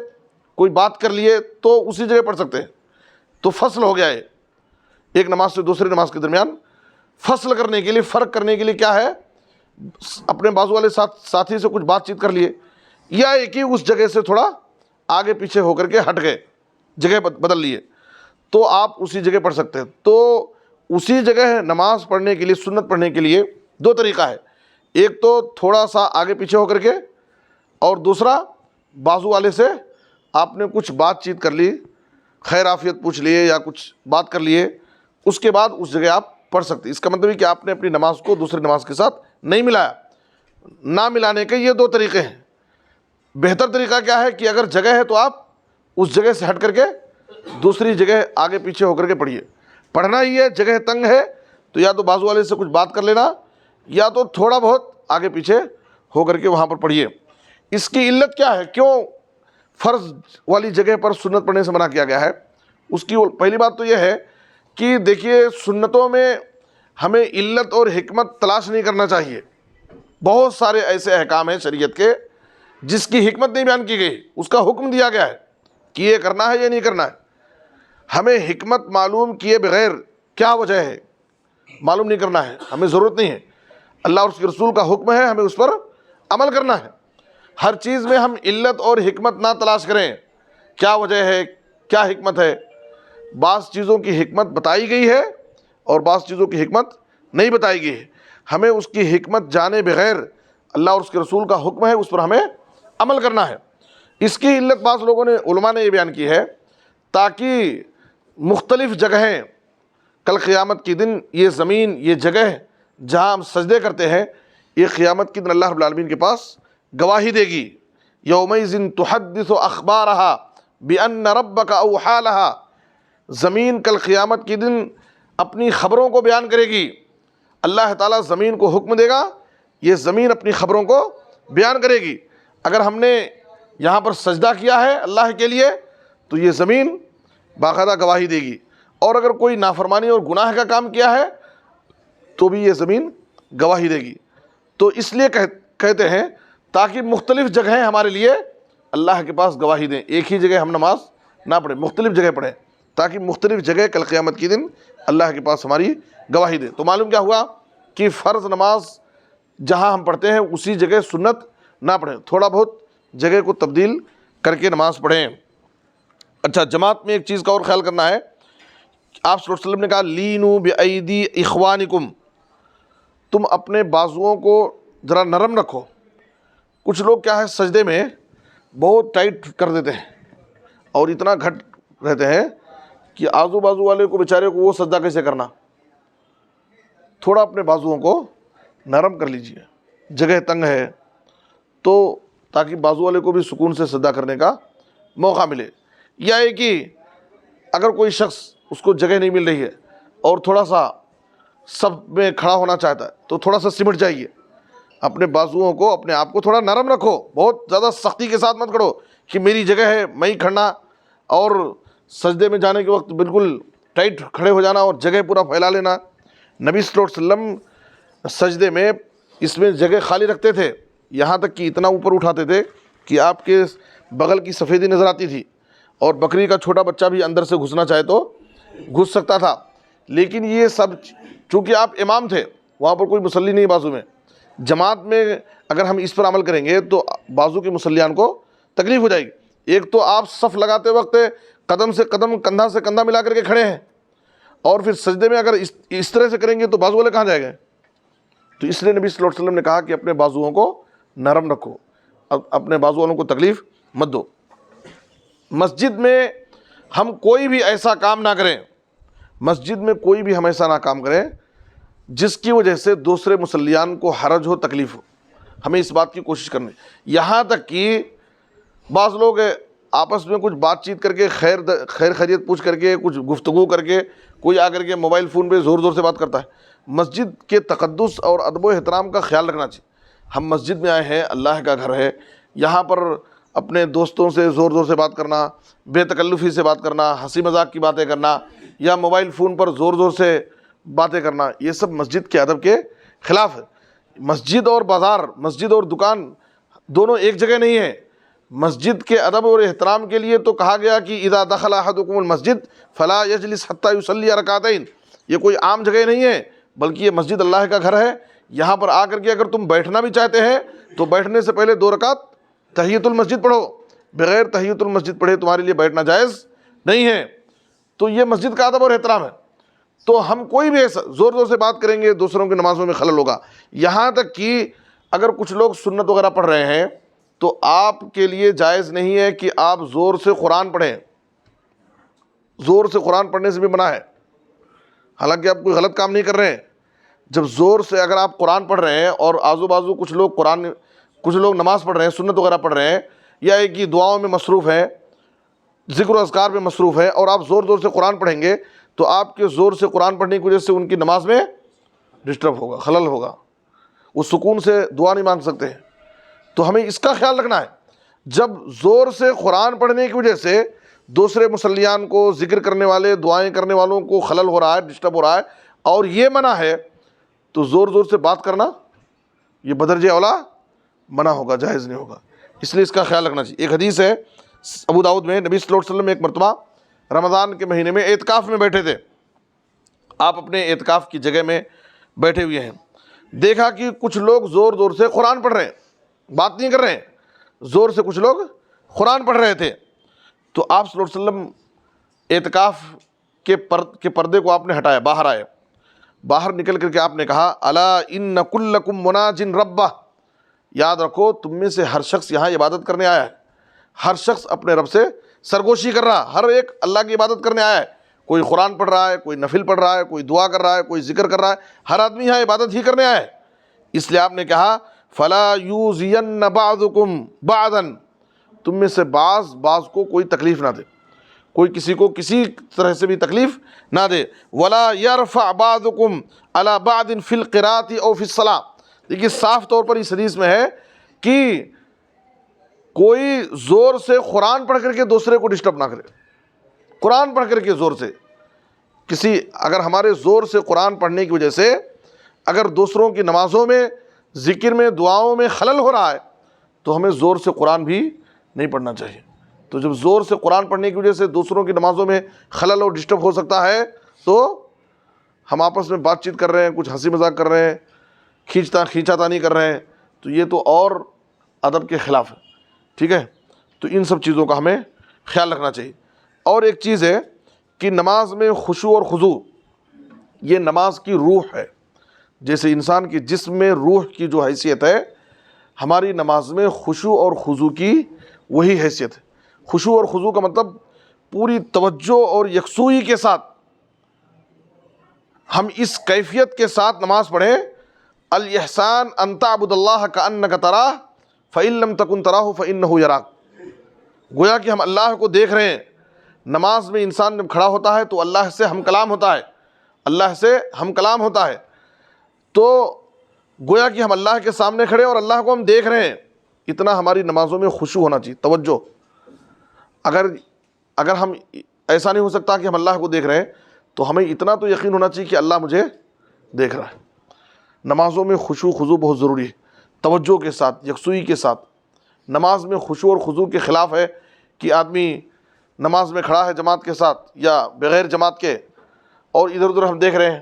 کوئی بات کر لیے تو اسی جگہ پڑھ سکتے ہیں، تو فصل ہو گیا ہے ایک نماز سے دوسری نماز کے درمیان۔ فصل کرنے کے لیے، فرق کرنے کے لیے کیا ہے، اپنے بازو والے ساتھی سے کچھ بات چیت کر لیے، یا ایک ہی اس جگہ سے تھوڑا آگے پیچھے ہو کر کے ہٹ گئے، جگہ بدل لیے، تو آپ اسی جگہ پڑھ سکتے ہیں۔ تو اسی جگہ نماز پڑھنے کے لیے، سنت پڑھنے کے لیے دو طریقہ ہے، ایک تو تھوڑا سا آگے پیچھے ہو کر کے، اور دوسرا بازو والے سے آپ نے کچھ بات چیت کر لی، خیر عافیت پوچھ لیے یا کچھ بات کر لیے، اس کے بعد اس جگہ آپ پڑھ سکتے ہیں۔ اس کا مطلب ہے کہ آپ نے اپنی نماز کو دوسری نماز کے ساتھ نہیں ملایا۔ نہ ملانے کے یہ دو طریقے ہیں۔ بہتر طریقہ کیا ہے کہ اگر جگہ ہے تو آپ اس جگہ سے ہٹ کر کے دوسری جگہ آگے پیچھے ہو کر کے پڑھیے۔ پڑھنا ہی ہے، جگہ تنگ ہے تو یا تو بازو والے سے کچھ بات کر لینا، یا تو تھوڑا بہت آگے پیچھے ہو کر کے وہاں پر پڑھیے۔ اس کی علت کیا ہے، کیوں فرض والی جگہ پر سنت پڑھنے سے منع کیا گیا ہے؟ اس کی پہلی بات تو یہ ہے کہ دیکھیے، سنتوں میں ہمیں علت اور حکمت تلاش نہیں کرنا چاہیے۔ بہت سارے ایسے احکام ہیں شریعت کے جس کی حکمت نہیں بیان کی گئی، اس کا حکم دیا گیا ہے کہ یہ کرنا ہے یا نہیں کرنا ہے۔ ہمیں حکمت معلوم کیے بغیر کیا وجہ ہے معلوم نہیں کرنا ہے، ہمیں ضرورت نہیں ہے۔ اللہ اور اس کے رسول کا حکم ہے، ہمیں اس پر عمل کرنا ہے۔ ہر چیز میں ہم علت اور حکمت نہ تلاش کریں، کیا وجہ ہے، کیا حکمت ہے۔ بعض چیزوں کی حکمت بتائی گئی ہے اور بعض چیزوں کی حکمت نہیں بتائی گئی ہے، ہمیں اس کی حکمت جانے بغیر اللہ اور اس کے رسول کا حکم ہے، اس پر ہمیں عمل کرنا ہے۔ اس کی علت بعض لوگوں نے، علماء نے یہ بیان کی ہے تاکہ مختلف جگہیں کل قیامت کے دن، یہ زمین، یہ جگہ جہاں ہم سجدے کرتے ہیں، یہ قیامت کے دن اللہ رب العالمین کے پاس گواہی دے گی۔ یومئذ تحدث اخبارہا بان ربک اوحی لہا، زمین کل قیامت کے دن اپنی خبروں کو بیان کرے گی۔ اللہ تعالیٰ زمین کو حکم دے گا، یہ زمین اپنی خبروں کو بیان کرے گی۔ اگر ہم نے یہاں پر سجدہ کیا ہے اللہ کے لیے تو یہ زمین باقاعدہ گواہی دے گی، اور اگر کوئی نافرمانی اور گناہ کا کام کیا ہے تو بھی یہ زمین گواہی دے گی۔ تو اس لیے کہتے ہیں تاکہ مختلف جگہیں ہمارے لیے اللہ کے پاس گواہی دیں، ایک ہی جگہ ہم نماز نہ پڑھیں، مختلف جگہ پڑھیں، تاکہ مختلف جگہ کل قیامت کے دن اللہ کے پاس ہماری گواہی دیں۔ تو معلوم کیا ہوا کہ فرض نماز جہاں ہم پڑھتے ہیں اسی جگہ سنت نہ پڑھیں، تھوڑا بہت جگہ کو تبدیل کر کے نماز پڑھیں۔ اچھا، جماعت میں ایک چیز کا اور خیال کرنا ہے، آپ صلی اللہ علیہ وسلم نے کہا لینو بایدی اخوانکم، تم اپنے بازوؤں کو ذرا نرم رکھو۔ کچھ لوگ کیا ہے سجدے میں بہت ٹائٹ کر دیتے ہیں اور اتنا گھٹ رہتے ہیں کہ آزو بازو والے کو بیچارے کو وہ سجدہ کیسے کرنا۔ تھوڑا اپنے بازوؤں کو نرم کر لیجئے، جگہ تنگ ہے تو تاکہ بازو والے کو بھی سکون سے سجدہ کرنے کا موقع ملے۔ یا یہ کہ اگر کوئی شخص اس کو جگہ نہیں مل رہی ہے اور تھوڑا سا سب میں کھڑا ہونا چاہتا ہے تو تھوڑا سا سمٹ جائیے، اپنے بازوؤں کو، اپنے آپ کو تھوڑا نرم رکھو، بہت زیادہ سختی کے ساتھ مت کرو کہ میری جگہ ہے میں ہی کھڑنا، اور سجدے میں جانے کے وقت بالکل ٹائٹ کھڑے ہو جانا اور جگہ پورا پھیلا لینا۔ نبی صلی اللہ علیہ وسلم سجدے میں اس میں جگہ خالی رکھتے تھے، یہاں تک کہ اتنا اوپر اٹھاتے تھے کہ آپ کے بغل کی سفیدی نظر آتی تھی، اور بکری کا چھوٹا بچہ بھی اندر سے گھسنا چاہے تو گھس سکتا تھا۔ لیکن یہ سب چونکہ آپ امام تھے، وہاں پر کوئی مصلی نہیں بازو میں، جماعت میں اگر ہم اس پر عمل کریں گے تو بازو کے مصلیان کو تکلیف ہو جائے گی۔ ایک تو آپ صف لگاتے وقت قدم سے قدم، کندھا سے کندھا ملا کر کے کھڑے ہیں، اور پھر سجدے میں اگر اس طرح سے کریں گے تو بازو والے کہاں جائیں گے؟ تو اس لیے نبی صلی اللہ علیہ وسلم نے کہا کہ اپنے بازوؤں کو نرم رکھو، اپنے بازو والوں کو تکلیف مت دو۔ مسجد میں ہم کوئی بھی ایسا کام نہ کریں، مسجد میں کوئی بھی ہم ایسا نہ کام کریں جس کی وجہ سے دوسرے مصلیان کو حرج ہو، تکلیف ہو۔ ہمیں اس بات کی کوشش کرنی، یہاں تک کہ بعض لوگ آپس میں کچھ بات چیت کر کے، خیر خیریت پوچھ کر کے، کچھ گفتگو کر کے، کوئی آ کر کے موبائل فون پہ زور زور سے بات کرتا ہے۔ مسجد کے تقدس اور ادب و احترام کا خیال رکھنا چاہیے۔ ہم مسجد میں آئے ہیں، اللہ کا گھر ہے، یہاں پر اپنے دوستوں سے زور زور سے بات کرنا، بے تکلفی سے بات کرنا، ہنسی مذاق کی باتیں کرنا، یا موبائل فون پر زور زور سے باتیں کرنا، یہ سب مسجد کے ادب کے خلاف ہے۔ مسجد اور بازار، مسجد اور دکان دونوں ایک جگہ نہیں ہے۔ مسجد کے ادب اور احترام کے لیے تو کہا گیا کہ اذا دخل احدکم المسجد فلا یجلس حتی یصلی رکعتین، یہ کوئی عام جگہ نہیں ہے، بلکہ یہ مسجد اللہ کا گھر ہے۔ یہاں پر آ کر کے اگر تم بیٹھنا بھی چاہتے ہیں تو بیٹھنے سے پہلے 2 رکعت تحیۃ المسجد پڑھو، بغیر تحیۃ المسجد پڑھے تمہارے لیے بیٹھنا جائز نہیں ہے۔ تو یہ مسجد کا ادب اور احترام ہے۔ تو ہم کوئی بھی ایسا زور زور سے بات کریں گے دوسروں کی نمازوں میں خلل ہوگا۔ یہاں تک کہ اگر کچھ لوگ سنت وغیرہ پڑھ رہے ہیں تو آپ کے لیے جائز نہیں ہے کہ آپ زور سے قرآن پڑھیں، زور سے قرآن پڑھنے سے بھی منع ہے، حالانکہ آپ کوئی غلط کام نہیں کر رہے ہیں۔ جب زور سے اگر آپ قرآن پڑھ رہے ہیں اور آزو بازو کچھ لوگ نماز پڑھ رہے ہیں، سنت وغیرہ پڑھ رہے ہیں، یا ایک ہی دعاؤں میں مصروف ہیں، ذکر و اذکار میں مصروف ہیں، اور آپ زور زور سے قرآن پڑھیں گے تو آپ کے زور سے قرآن پڑھنے کی وجہ سے ان کی نماز میں ڈسٹرب ہوگا، خلل ہوگا، وہ سکون سے دعا نہیں مانگ سکتے ہیں۔ تو ہمیں اس کا خیال رکھنا ہے، جب زور سے قرآن پڑھنے کی وجہ سے دوسرے مصلیان کو، ذکر کرنے والے، دعائیں کرنے والوں کو خلل ہو رہا ہے، ڈسٹرب ہو رہا ہے، اور یہ منع ہے، تو زور زور سے بات کرنا یہ بدرجہ اولا منع ہوگا، جائز نہیں ہوگا۔ اس لیے اس کا خیال رکھنا چاہیے۔ ایک حدیث ہے ابو داؤد میں، نبی صلی اللہ علیہ وسلم ایک مرتبہ رمضان کے مہینے میں اعتکاف میں بیٹھے تھے۔ آپ اپنے اعتکاف کی جگہ میں بیٹھے ہوئے ہیں، دیکھا کہ کچھ لوگ زور زور سے قرآن پڑھ رہے ہیں، بات نہیں کر رہے ہیں، زور سے کچھ لوگ قرآن پڑھ رہے تھے۔ تو آپ صلی اللہ علیہ وسلم اعتکاف کے پردے کو آپ نے ہٹایا، باہر آئے، باہر نکل کر کے آپ نے کہا الا ان کلکم مناج ربہ، یاد رکھو تم میں سے ہر شخص یہاں عبادت کرنے آیا ہے، ہر شخص اپنے رب سے سرگوشی کر رہا، ہر ایک اللہ کی عبادت کرنے آیا ہے، کوئی قرآن پڑھ رہا ہے، کوئی نفل پڑھ رہا ہے، کوئی دعا کر رہا ہے، کوئی ذکر کر رہا ہے، ہر آدمی یہاں عبادت ہی کرنے آیا ہے۔ اس لیے آپ نے کہا فلا یوزین بعضکم بعضا، تم میں سے بعض کو کوئی تکلیف نہ دے، کوئی کسی کو کسی طرح سے بھی تکلیف نہ دے، ولا یرفع بعضکم علی بعض فی القراءۃ او فی الصلاۃ۔ دیکھیے صاف طور پر اس حدیث میں ہے کہ کوئی زور سے قرآن پڑھ کر کے دوسرے کو ڈسٹرب نہ کرے، قرآن پڑھ کر کے زور سے اگر ہمارے زور سے قرآن پڑھنے کی وجہ سے اگر دوسروں کی نمازوں میں، ذکر میں، دعاؤں میں خلل ہو رہا ہے تو ہمیں زور سے قرآن بھی نہیں پڑھنا چاہیے۔ تو جب زور سے قرآن پڑھنے کی وجہ سے دوسروں کی نمازوں میں خلل اور ڈسٹرب ہو سکتا ہے تو ہم آپس میں بات چیت کر رہے ہیں، کچھ ہنسی مذاق کر رہے ہیں، کھینچا تانی کر رہے ہیں، تو یہ تو اور ادب کے خلاف ہے، ٹھیک ہے۔ تو ان سب چیزوں کا ہمیں خیال رکھنا چاہیے۔ اور ایک چیز ہے کہ نماز میں خشوع اور خضوع، یہ نماز کی روح ہے۔ جیسے انسان کی جسم میں روح کی جو حیثیت ہے، ہماری نماز میں خشوع اور خضوع کی وہی حیثیت ہے۔ خشوع اور خضوع کا مطلب پوری توجہ اور یکسوئی کے ساتھ ہم اس کیفیت کے ساتھ نماز پڑھیں، الاحسان ان تعبد اللہ کانک تراہ فإن لم تکن تراہ فإنہ یراک، گویا کہ ہم اللہ کو دیکھ رہے ہیں۔ نماز میں انسان جب کھڑا ہوتا ہے تو اللہ سے ہم کلام ہوتا ہے، اللہ سے ہم کلام ہوتا ہے، تو گویا کہ ہم اللہ کے سامنے کھڑے اور اللہ کو ہم دیکھ رہے ہیں۔ اتنا ہماری نمازوں میں خشوع ہونا چاہیے، توجہ۔ اگر ہم ایسا نہیں ہو سکتا کہ ہم اللہ کو دیکھ رہے ہیں تو ہمیں اتنا تو یقین ہونا چاہیے کہ اللہ مجھے دیکھ رہا ہے۔ نمازوں میں خشوع خضوع بہت ضروری ہے، توجہ کے ساتھ، یکسوئی کے ساتھ۔ نماز میں خشوع اور خضوع کے خلاف ہے کہ آدمی نماز میں کھڑا ہے جماعت کے ساتھ یا بغیر جماعت کے، اور ادھر ادھر ہم دیکھ رہے ہیں۔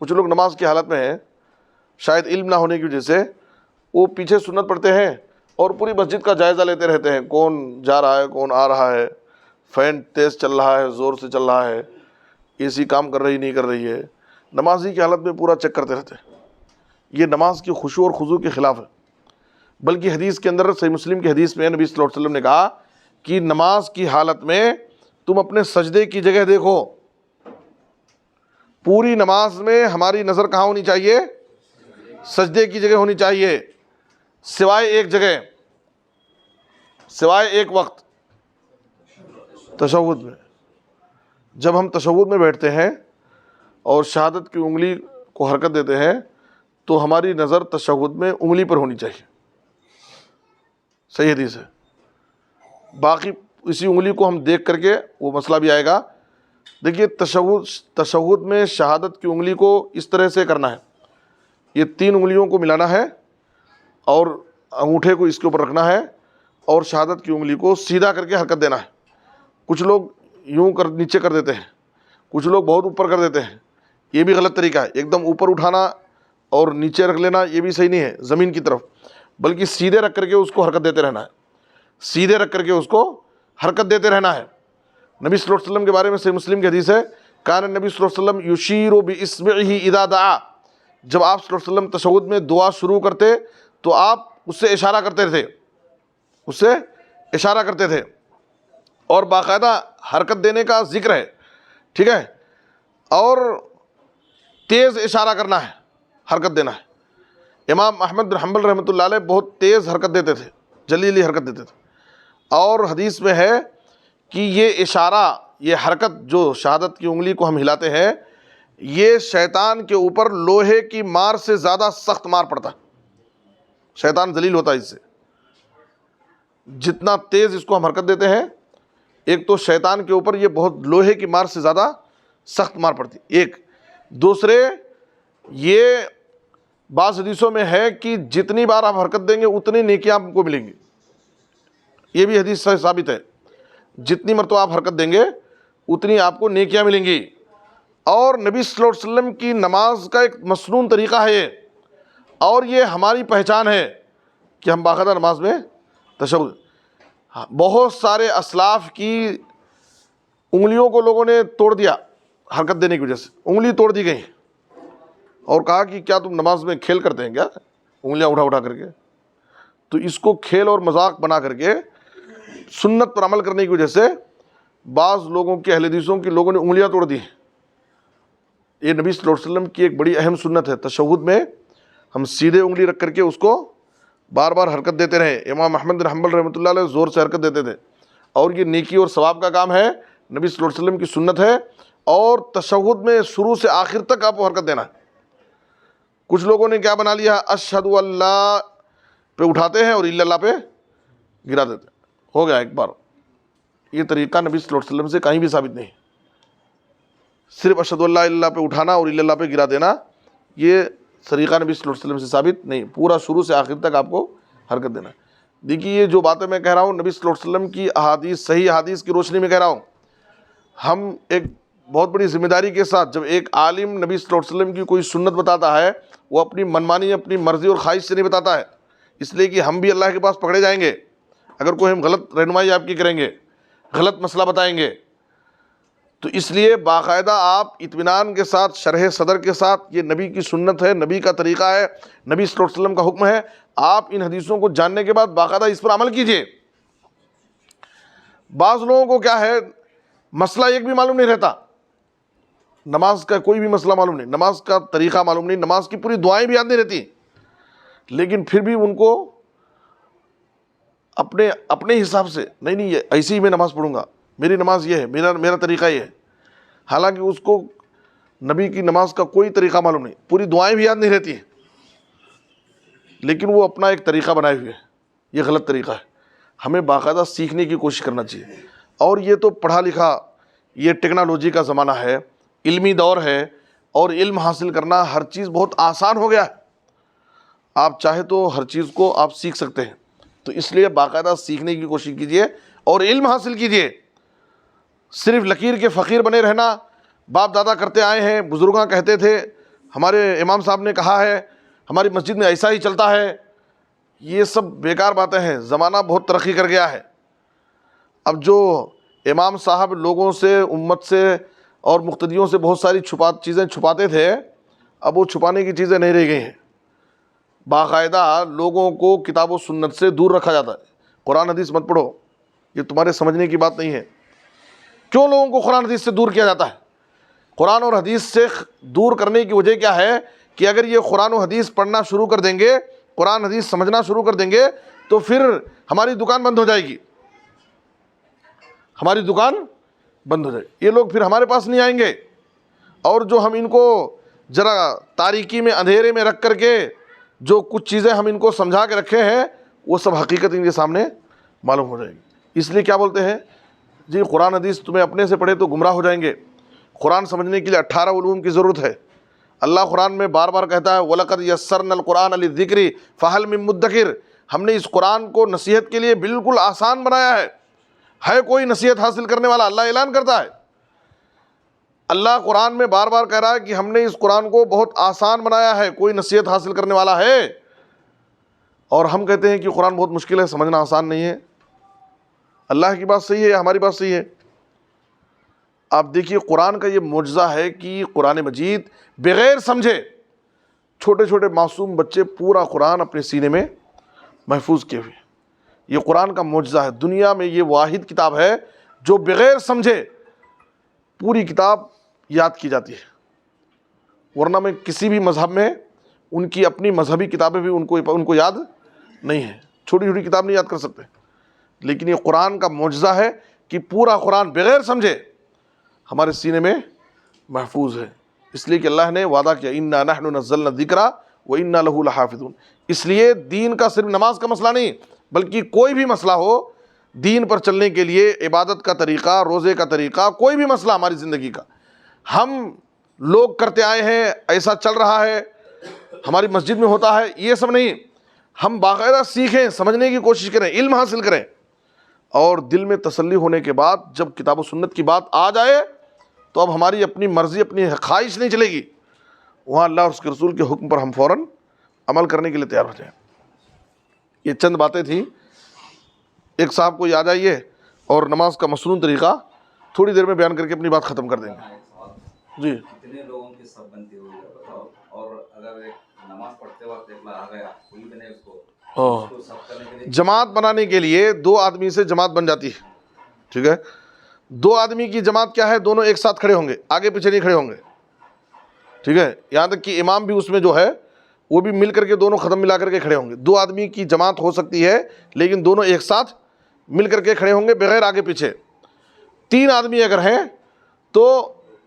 کچھ لوگ نماز کی حالت میں ہیں، شاید علم نہ ہونے کی وجہ سے وہ پیچھے سنت پڑھتے ہیں اور پوری مسجد کا جائزہ لیتے رہتے ہیں، کون جا رہا ہے، کون آ رہا ہے، فین تیز چل رہا ہے، زور سے چل رہا ہے، اے سی کام کر رہی نہیں کر رہی ہے، نمازی کی حالت میں پورا چیک کرتے رہتے ہیں۔ یہ نماز کی خشوع اور خضوع کے خلاف ہے۔ بلکہ حدیث کے اندر، صحیح مسلم کی حدیث میں نبی صلی اللہ علیہ وسلم نے کہا کہ نماز کی حالت میں تم اپنے سجدے کی جگہ دیکھو۔ پوری نماز میں ہماری نظر کہاں ہونی چاہیے؟ سجدے کی جگہ ہونی چاہیے، سوائے ایک جگہ، سوائے ایک وقت، تشہد میں۔ جب ہم تشہد میں بیٹھتے ہیں اور شہادت کی انگلی کو حرکت دیتے ہیں تو ہماری نظر تشہد میں انگلی پر ہونی چاہیے، صحیح حدیث ہے۔ باقی اسی انگلی کو ہم دیکھ کر کے، وہ مسئلہ بھی آئے گا، دیکھیے تشہد میں شہادت کی انگلی کو اس طرح سے کرنا ہے، یہ 3 انگلیوں کو ملانا ہے اور انگوٹھے کو اس کے اوپر رکھنا ہے اور شہادت کی انگلی کو سیدھا کر کے حرکت دینا ہے۔ کچھ لوگ یوں نیچے کر دیتے ہیں، کچھ لوگ بہت اوپر کر دیتے ہیں، یہ بھی غلط طریقہ ہے۔ ایک دم اوپر اٹھانا اور نیچے رکھ لینا یہ بھی صحیح نہیں ہے زمین کی طرف، بلکہ سیدھے رکھ کر کے اس کو حرکت دیتے رہنا ہے، سیدھے رکھ کر کے اس کو حرکت دیتے رہنا ہے۔ نبی صلی اللہ علیہ وسلم کے بارے میں صحیح مسلم کی حدیث ہے، کان النبی صلی اللہ علیہ وسلم یشیر باصبعہ اذا دعا، جب آپ صلی اللہ علیہ وسلم تشہد میں دعا شروع کرتے تو آپ اس سے اشارہ کرتے تھے، اس سے اشارہ کرتے تھے، اور باقاعدہ حرکت دینے کا ذکر ہے، ٹھیک ہے، اور تیز اشارہ کرنا ہے، حرکت دینا ہے۔ امام احمد بن حنبل رحمۃ اللہ علیہ بہت تیز حرکت دیتے تھے، جلیلی حرکت دیتے تھے، اور حدیث میں ہے کہ یہ اشارہ، یہ حرکت جو شہادت کی انگلی کو ہم ہلاتے ہیں، یہ شیطان کے اوپر لوہے کی مار سے زیادہ سخت مار پڑتا ہے، شیطان ذلیل ہوتا ہے اس سے۔ جتنا تیز اس کو ہم حرکت دیتے ہیں، ایک تو شیطان کے اوپر یہ بہت لوہے کی مار سے زیادہ سخت مار پڑتی، ایک دوسرے یہ بعض حدیثوں میں ہے کہ جتنی بار آپ حرکت دیں گے اتنی نیکیاں آپ کو ملیں گی، یہ بھی حدیث سے ثابت ہے، جتنی مرتبہ آپ حرکت دیں گے اتنی آپ کو نیکیاں ملیں گی۔ اور نبی صلی اللہ علیہ وسلم کی نماز کا ایک مسنون طریقہ ہے یہ، اور یہ ہماری پہچان ہے کہ ہم باقاعدہ نماز میں تشہد، بہت سارے اسلاف کی انگلیوں کو لوگوں نے توڑ دیا حرکت دینے کی وجہ سے، انگلی توڑ دی گئی اور کہا کہ کیا تم نماز میں کھیل کرتے ہیں کیا، انگلیاں اٹھا کر کے؟ تو اس کو کھیل اور مذاق بنا کر کے سنت پر عمل کرنے کی وجہ سے بعض لوگوں کے اہل حدیثوں کی لوگوں نے انگلیاں توڑ دی ہیں۔ یہ نبی صلی اللہ علیہ وسلم کی ایک بڑی اہم سنت ہے، تشہد میں ہم سیدھے انگلی رکھ کر کے اس کو بار بار حرکت دیتے رہے۔ امام احمد بن حنبل رحمۃ اللہ علیہ زور سے حرکت دیتے تھے، اور یہ نیکی اور ثواب کا کام ہے، نبی صلی اللہ علیہ وسلم کی سنت ہے، اور تشہد میں شروع سے آخر تک آپ کو حرکت دینا ہے۔ کچھ لوگوں نے کیا بنا لیا، اشہد اللہ پہ اٹھاتے ہیں اور الا اللہ پہ گرا دیتے ہیں، ہو گیا ایک بار۔ یہ طریقہ نبی صلی اللہ علیہ وسلم سے کہیں بھی ثابت نہیں، صرف اشہد اللہ اللہ پہ اٹھانا اور الا اللہ پہ گرا دینا، یہ طریقہ نبی صلی اللہ علیہ وسلم سے ثابت نہیں، پورا شروع سے آخر تک آپ کو حرکت دینا ہے۔ دیکھیے یہ جو باتیں میں کہہ رہا ہوں نبی صلی اللہ علیہ وسلم کی احادیث، صحیح احادیث کی روشنی میں کہہ رہا ہوں۔ ہم ایک بہت بڑی ذمہ داری کے ساتھ، جب ایک عالم نبی صلی اللہ علیہ وسلم کی کوئی سنت بتاتا ہے، وہ اپنی منمانی، اپنی مرضی اور خواہش سے نہیں بتاتا ہے، اس لیے کہ ہم بھی اللہ کے پاس پکڑے جائیں گے اگر کوئی ہم غلط رہنمائی آپ کی کریں گے، غلط مسئلہ بتائیں گے۔ تو اس لیے باقاعدہ آپ اطمینان کے ساتھ، شرح صدر کے ساتھ، یہ نبی کی سنت ہے، نبی کا طریقہ ہے، نبی صلی اللہ علیہ وسلم کا حکم ہے، آپ ان حدیثوں کو جاننے کے بعد باقاعدہ اس پر عمل کیجئے۔ بعض لوگوں کو کیا ہے، مسئلہ ایک بھی معلوم نہیں رہتا، نماز کا کوئی بھی مسئلہ معلوم نہیں، نماز کا طریقہ معلوم نہیں، نماز کی پوری دعائیں بھی یاد نہیں رہتی، لیکن پھر بھی ان کو اپنے حساب سے نہیں یہ ایسی ہی میں نماز پڑھوں گا، میری نماز یہ ہے، میرا طریقہ یہ ہے، حالانکہ اس کو نبی کی نماز کا کوئی طریقہ معلوم نہیں، پوری دعائیں بھی یاد نہیں رہتی ہیں، لیکن وہ اپنا ایک طریقہ بنائے ہوئے ہے، یہ غلط طریقہ ہے۔ ہمیں باقاعدہ سیکھنے کی کوشش کرنا چاہیے، اور یہ تو پڑھا لکھا، یہ ٹیکنالوجی کا زمانہ ہے، علمی دور ہے، اور علم حاصل کرنا ہر چیز بہت آسان ہو گیا ہے، آپ چاہے تو ہر چیز کو آپ سیکھ سکتے ہیں، تو اس لیے باقاعدہ سیکھنے کی کوشش کیجئے اور علم حاصل کیجئے۔ صرف لکیر کے فقیر بنے رہنا، باپ دادا کرتے آئے ہیں، بزرگاں کہتے تھے، ہمارے امام صاحب نے کہا ہے، ہماری مسجد میں ایسا ہی چلتا ہے، یہ سب بیکار باتیں ہیں، زمانہ بہت ترقی کر گیا ہے۔ اب جو امام صاحب لوگوں سے، امت سے اور مقتدیوں سے بہت ساری چیزیں چھپاتے تھے، اب وہ چھپانے کی چیزیں نہیں رہ گئی ہیں، باقاعدہ لوگوں کو کتاب و سنت سے دور رکھا جاتا ہے۔ قرآن حدیث مت پڑھو، یہ تمہارے سمجھنے کی بات نہیں ہے۔ کیوں لوگوں کو قرآن حدیث سے دور کیا جاتا ہے؟ قرآن اور حدیث سے دور کرنے کی وجہ کیا ہے کہ اگر یہ قرآن و حدیث پڑھنا شروع کر دیں گے، قرآن حدیث سمجھنا شروع کر دیں گے، تو پھر ہماری دکان بند ہو جائے گی، ہماری دکان بند ہو جائے گی، یہ لوگ پھر ہمارے پاس نہیں آئیں گے، اور جو ہم ان کو ذرا تاریکی میں، اندھیرے میں رکھ کر کے جو کچھ چیزیں ہم ان کو سمجھا کے رکھے ہیں، وہ سب حقیقت ان کے سامنے معلوم ہو جائے گی۔ اس لیے کیا بولتے ہیں جی، قرآن حدیث تمہیں اپنے سے پڑھے تو گمراہ ہو جائیں گے، قرآن سمجھنے کے لیے 18 علوم کی ضرورت ہے۔ اللہ قرآن میں بار بار کہتا ہے وَلَقَدْ يَسَّرْنَا الْقُرْآنَ لِلذِّكْرِ فَهَلْ مِن مُدَّكِرٍ، ہم نے اس قرآن کو نصیحت کے لیے بالکل آسان بنایا ہے کوئی نصیحت حاصل کرنے والا؟ اللہ اعلان کرتا ہے، اللہ قرآن میں بار بار کہہ رہا ہے کہ ہم نے اس قرآن کو بہت آسان بنایا ہے، کوئی نصیحت حاصل کرنے والا ہے؟ اور ہم کہتے ہیں کہ قرآن بہت مشکل ہے، سمجھنا آسان نہیں ہے۔ اللہ کی بات صحیح ہے، ہماری بات صحیح ہے؟ آپ دیکھیے قرآن کا یہ معجزہ ہے کہ قرآن مجید بغیر سمجھے چھوٹے چھوٹے معصوم بچے پورا قرآن اپنے سینے میں محفوظ کیے ہوئے۔ یہ قرآن کا معجزہ ہے، دنیا میں یہ واحد کتاب ہے جو بغیر سمجھے پوری کتاب یاد کی جاتی ہے، ورنہ میں کسی بھی مذہب میں ان کی اپنی مذہبی کتابیں بھی ان کو یاد نہیں ہیں، چھوٹی چھوٹی کتاب نہیں یاد کر سکتے، لیکن یہ قرآن کا معجزہ ہے کہ پورا قرآن بغیر سمجھے ہمارے سینے میں محفوظ ہے، اس لیے کہ اللہ نے وعدہ کیا اِنَّا نَحْنُ نَزَّلْنَا الذِّكْرَ وَإِنَّا لَهُ لَحَافِظُونَ۔ اس لیے دین کا صرف نماز کا مسئلہ نہیں، بلکہ کوئی بھی مسئلہ ہو دین پر چلنے کے لیے، عبادت کا طریقہ، روزے کا طریقہ، کوئی بھی مسئلہ ہماری زندگی کا ہم لوگ کرتے آئے ہیں، ایسا چل رہا ہے، ہماری مسجد میں ہوتا ہے، یہ سب نہیں، ہم باقاعدہ سیکھیں، سمجھنے کی کوشش کریں، علم حاصل کریں، اور دل میں تسلی ہونے کے بعد جب کتاب و سنت کی بات آ جائے تو اب ہماری اپنی مرضی، اپنی خواہش نہیں چلے گی، وہاں اللہ اور اس کے رسول کے حکم پر ہم فوراً عمل کرنے کے لیے تیار ہو جائیں۔ یہ چند باتیں تھیں، ایک صاحب کو یاد آئیے اور نماز کا مصنون طریقہ تھوڑی دیر میں بیان کر کے اپنی بات ختم کر دیں گے۔ جی، کتنے لوگوں کی سب بنتی ہوئی ہے بتاؤ، اور اگر ایک نماز پڑھتے وقت ایک آ گیا کوئی بھی نہیں اس کو سب کرنے کے لیے جماعت بنانے کے لیے 2 آدمی سے جماعت بن جاتی ہے، ٹھیک ہے؟ 2 آدمی کی جماعت کیا ہے؟ دونوں ایک ساتھ کھڑے ہوں گے، آگے پیچھے نہیں کھڑے ہوں گے، ٹھیک ہے؟ یہاں تک کہ امام بھی اس میں جو ہے وہ بھی مل کر کے دونوں قدم ملا کر کے کھڑے ہوں گے۔ 2 آدمی کی جماعت ہو سکتی ہے لیکن دونوں ایک ساتھ مل کر کے کھڑے ہوں گے بغیر آگے پیچھے۔ 3 آدمی اگر ہیں تو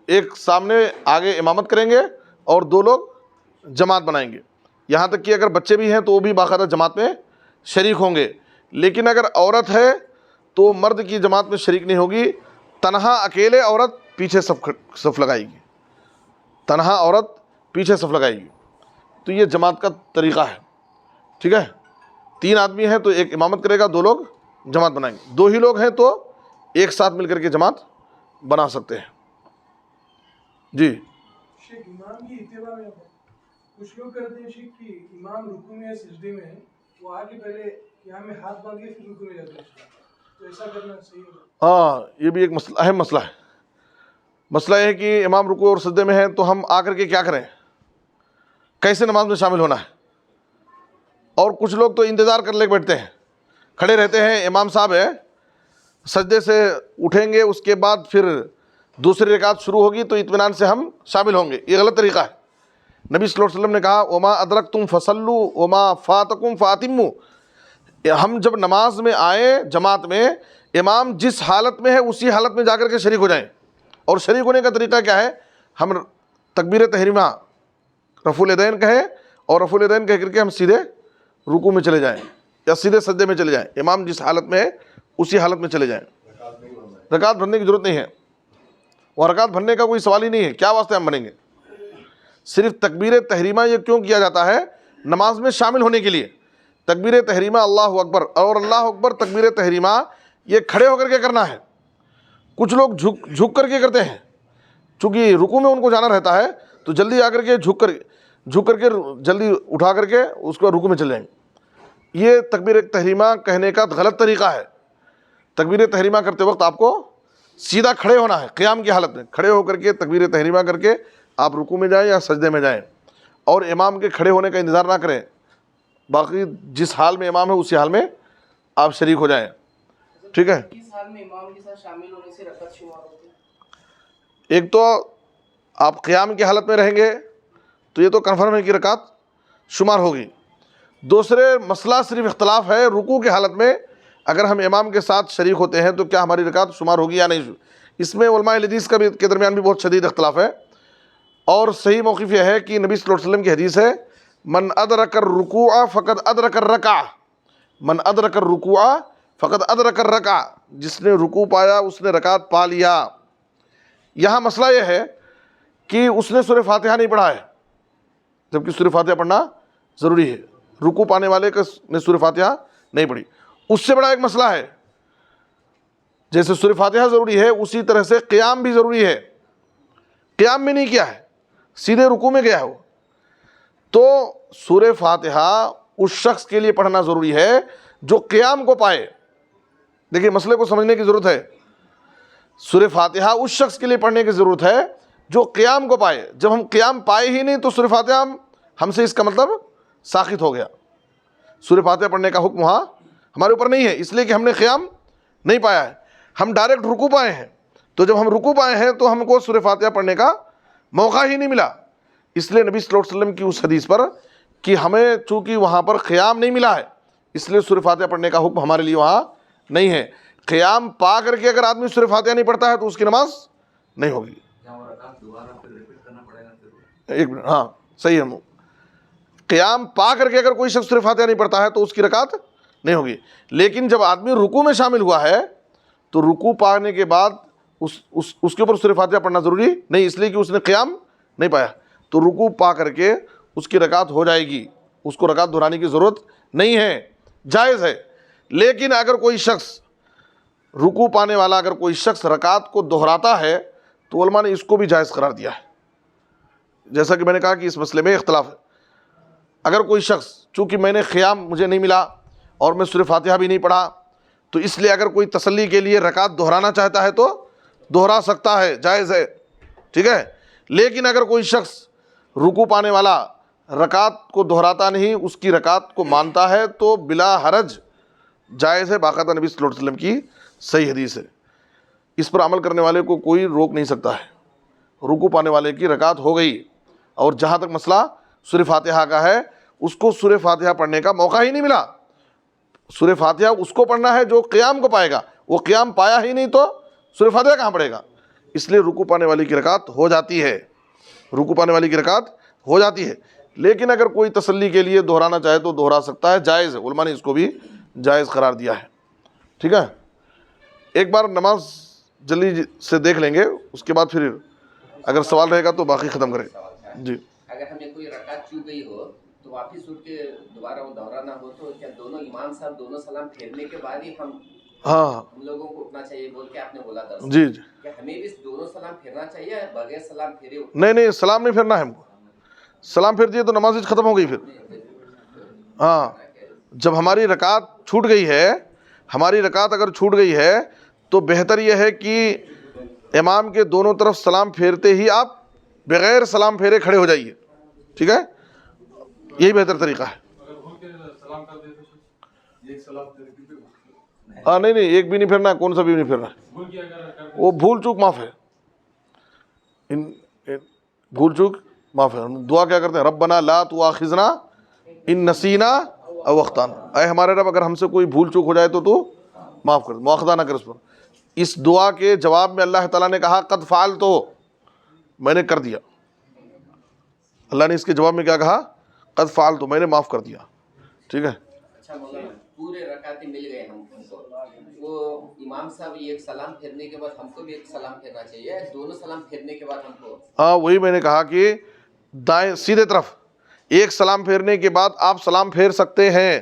ایک سامنے آگے امامت کریں گے اور 2 لوگ جماعت بنائیں گے، یہاں تک کہ اگر بچے بھی ہیں تو وہ بھی باقاعدہ جماعت میں شریک ہوں گے، لیکن اگر عورت ہے تو مرد کی جماعت میں شریک نہیں ہوگی، تنہا اکیلے عورت پیچھے صف لگائے گی، تنہا عورت پیچھے صف لگائے گی۔ تو یہ جماعت کا طریقہ ہے، ٹھیک ہے؟ 3 آدمی ہیں تو ایک امامت کرے گا، 2 لوگ جماعت بنائیں گے، 2 ہی لوگ ہیں تو ایک ساتھ مل کر کے جماعت بنا سکتے ہیں۔ جی، شیخ امام کی اتباع میں کچھ لوگ کرتے ہیں شیخ کہ امام رکوع میں سجدے میں ہے، وہ آگے پہلے یہاں میں ہاتھ باندھ کے پھر رکوع میں جاتے ہیں، تو ایسا کرنا صحیح ہوگا؟ ہاں، یہ بھی ایک مسئلہ، اہم مسئلہ ہے۔ مسئلہ یہ ہے کہ امام رکوع اور سجدے میں ہیں تو ہم آ کر کے کیا کریں، کیسے نماز میں شامل ہونا ہے؟ اور کچھ لوگ تو انتظار کر لے کے بیٹھتے ہیں، کھڑے رہتے ہیں، امام صاحب ہے سجدے سے اٹھیں گے، اس کے بعد پھر دوسری رکعت شروع ہوگی تو اطمینان سے ہم شامل ہوں گے، یہ غلط طریقہ ہے۔ نبی صلی اللہ علیہ وسلم نے کہا وما ادرکتم فصلوا وما فاتکم فاتموا، ہم جب نماز میں آئیں جماعت میں، امام جس حالت میں ہے اسی حالت میں جا کر کے شریک ہو جائیں، اور شریک ہونے کا طریقہ کیا ہے؟ ہم تکبیر تحریمہ رفع الیدین کہیں اور رفع الیدین کہہ کر کے ہم سیدھے رکوع میں چلے جائیں یا سیدھے سجدے میں چلے جائیں، امام جس حالت میں ہے اسی حالت میں چلے جائیں، رکعت بھرنے کی ضرورت نہیں ہے، اور رکعت بھرنے کا کوئی سوال ہی نہیں ہے، کیا واسطے ہم بنیں گے؟ صرف تکبیر تحریمہ یہ کیوں کیا جاتا ہے؟ نماز میں شامل ہونے کے لیے۔ تکبیر تحریمہ اللہ اکبر، اور اللہ اکبر تکبیر تحریمہ یہ کھڑے ہو کر کے کرنا ہے، کچھ لوگ جھک کر کے کرتے ہیں، چونکہ رکوع میں ان کو جانا رہتا ہے تو جلدی آ کر کے جھک کر کے جلدی اٹھا کر کے اس کو رکوع میں چل جائیں گے۔ یہ تکبیر تحریمہ کہنے کا غلط طریقہ ہے۔ تکبیر تحریمہ کرتے وقت آپ کو سیدھا کھڑے ہونا ہے، قیام کی حالت میں کھڑے ہو کر کے تکبیر تحریمہ کر کے آپ رکوع میں جائیں یا سجدے میں جائیں، اور امام کے کھڑے ہونے کا انتظار نہ کریں، باقی جس حال میں امام ہے اسی حال میں آپ شریک ہو جائیں، ٹھیک ہے؟ کس حال میں امام کے ساتھ شامل ہونے سے رکعت شمار ہوتی ہے؟ ایک تو آپ قیام کی حالت میں رہیں گے تو یہ تو کنفرم ہے کہ رکعت شمار ہوگی۔ دوسرے مسئلہ صرف اختلاف ہے رکوع کی حالت میں اگر ہم امام کے ساتھ شریک ہوتے ہیں تو کیا ہماری رکعت شمار ہوگی یا نہیں، اس میں علماء حدیث کے درمیان بھی بہت شدید اختلاف ہے، اور صحیح موقف یہ ہے کہ نبی صلی اللہ علیہ وسلم کی حدیث ہے من ادرک الرکوع فقد ادرک الرکعہ، من ادرک الرکوع فقد ادرک الرکعہ، جس نے رکوع پایا اس نے رکعت پا لیا۔ یہاں مسئلہ یہ ہے کہ اس نے سورہ فاتحہ نہیں پڑھا ہے، جبکہ سورہ فاتحہ پڑھنا ضروری ہے. رکوع پانے والے نے سورہ فاتحہ نہیں پڑھی. اس سے بڑا ایک مسئلہ ہے، جیسے سورہ فاتحہ ضروری ہے اسی طرح سے قیام بھی ضروری ہے. قیام میں نہیں کیا ہے، سیدھے رکوع میں گیا ہے وہ. تو سورہ فاتحہ اس شخص کے لیے پڑھنا ضروری ہے جو قیام کو پائے. دیکھیے مسئلے کو سمجھنے کی ضرورت ہے. سورہ فاتحہ اس شخص کے لیے پڑھنے کی ضرورت ہے جو قیام کو پائے. جب ہم قیام پائے ہی نہیں تو سورہ فاتحہ ہم سے اس کا مطلب ساقط ہو گیا. سورہ فاتحہ پڑھنے کا حکم وہاں ہمارے اوپر نہیں ہے، اس لیے کہ ہم نے قیام نہیں پایا ہے، ہم ڈائریکٹ رکوع پائے ہیں. تو جب ہم رکوع پائے ہیں تو ہم کو سورہ فاتحہ پڑھنے کا موقع ہی نہیں ملا. اس لیے نبی صلی اللہ علیہ وسلم کی اس حدیث پر کہ ہمیں چونکہ وہاں پر قیام نہیں ملا ہے اس لیے سورہ فاتحہ پڑھنے کا حکم ہمارے لیے وہاں نہیں ہے. قیام پا کر کے اگر آدمی سورہ فاتحہ نہیں پڑھتا ہے تو اس کی نماز نہیں ہوگی. دوبارہ پھر ریپیٹ کرنا پڑے گا پھر؟ ایک منٹ، ہاں صحیح ہے. قیام پا کر کے اگر کوئی شخص سورہ فاتحہ نہیں پڑھتا ہے تو اس کی رکعت نہیں ہوگی. لیکن جب آدمی رکوع میں شامل ہوا ہے تو رکوع پانے کے بعد اس کے اوپر سورہ فاتحہ پڑھنا ضروری نہیں، اس لیے کہ اس نے قیام نہیں پایا. تو رکوع پا کر کے اس کی رکعت ہو جائے گی، اس کو رکعت دہرانے کی ضرورت نہیں ہے، جائز ہے. لیکن اگر کوئی شخص رکوع پانے والا اگر کوئی شخص رکعت کو دہراتا ہے تو علماء نے اس کو بھی جائز قرار دیا ہے. جیسا کہ میں نے کہا کہ اس مسئلے میں اختلاف ہے. اگر کوئی شخص چونکہ میں نے قیام مجھے نہیں ملا اور میں سورہ فاتحہ بھی نہیں پڑھا تو اس لیے اگر کوئی تسلی کے لیے رکعت دہرانا چاہتا ہے تو دہرا سکتا ہے، جائز ہے، ٹھیک ہے. لیکن اگر کوئی شخص رکوع پانے والا رکعت کو دہراتا نہیں، اس کی رکعت کو مانتا ہے تو بلا حرج جائز ہے. باقاعدہ نبی صلی اللہ علیہ وسلم کی صحیح حدیث ہے. اس پر عمل کرنے والے کو کوئی روک نہیں سکتا ہے. رکوع پانے والے کی رکعت ہو گئی. اور جہاں تک مسئلہ سورہ فاتحہ کا ہے اس کو سورہ فاتحہ پڑھنے کا موقع ہی نہیں ملا. سورہ فاتحہ اس کو پڑھنا ہے جو قیام کو پائے گا، وہ قیام پایا ہی نہیں تو سورہ فاتحہ کہاں پڑھے گا. اس لیے رکوع پانے والی کی رکعت ہو جاتی ہے، رکوع پانے والی کی رکعت ہو جاتی ہے. لیکن اگر کوئی تسلی کے لیے دہرانا چاہے تو دہرا سکتا ہے، جائز ہے. علماء نے اس کو بھی جائز قرار دیا ہے. ٹھیک ہے. ایک بار نماز جلدی سے دیکھ لیں گے، اس کے بعد پھر اگر سوال رہے گا تو باقی ختم کریں. جی. اگر ہمیں کوئی رکعت چوک گئی ہو تو واپس اٹھ کے دوبارہ وہ دہرانا ہو تو کیا دونوں امام صاحب دونوں سلام پھیرنے کے بعد ہی ہم ہاں لوگوں کو اٹھنا چاہیے بول کے آپ نے بولا درس؟ جی جی. کیا ہمیں بھی دونوں سلام پھیرنا چاہیے یا بغیر سلام پھیرے نہیں سلام نہیں پھیرنا ہے ہم کو. سلام پھیر دیے تو نماز ختم ہو گئی پھر. ہاں جب ہماری رکعت چھوٹ گئی ہے، ہماری رکعت اگر چھوٹ گئی ہے تو بہتر یہ ہے کہ امام کے دونوں طرف سلام پھیرتے ہی آپ بغیر سلام پھیرے کھڑے ہو جائیے. ٹھیک ہے، یہی بہتر طریقہ ہے. ہاں نہیں ایک بھی نہیں پھیرنا ہے، کون سا بھی نہیں پھیرنا ہے. وہ بھول چوک معاف ہے، بھول چوک معاف ہے. دعا کیا کرتے ہیں؟ ربنا لا تؤاخذنا ان نسینا او اخطانا. اے ہمارے رب اگر ہم سے کوئی بھول چوک ہو جائے تو معاف کر، مواخذہ نہ کر اس پر. اس دعا کے جواب میں اللہ تعالیٰ نے کہا قد فعلت، میں نے کر دیا. اللہ نے اس کے جواب میں کیا کہا؟ قد فعلت، میں نے معاف کر دیا. ٹھیک ہے. اچھا مولانا پورے رکعتیں مل گئے ہم کو، وہ امام صاحب ایک سلام پھیرنے کے بعد ہم کو بھی ایک سلام پھیرنا چاہیے، دونوں سلام پھیرنے کے بعد ہم کو؟ ہاں وہی میں نے کہا کہ دائیں سیدھے طرف ایک سلام پھیرنے کے بعد آپ سلام پھیر سکتے ہیں،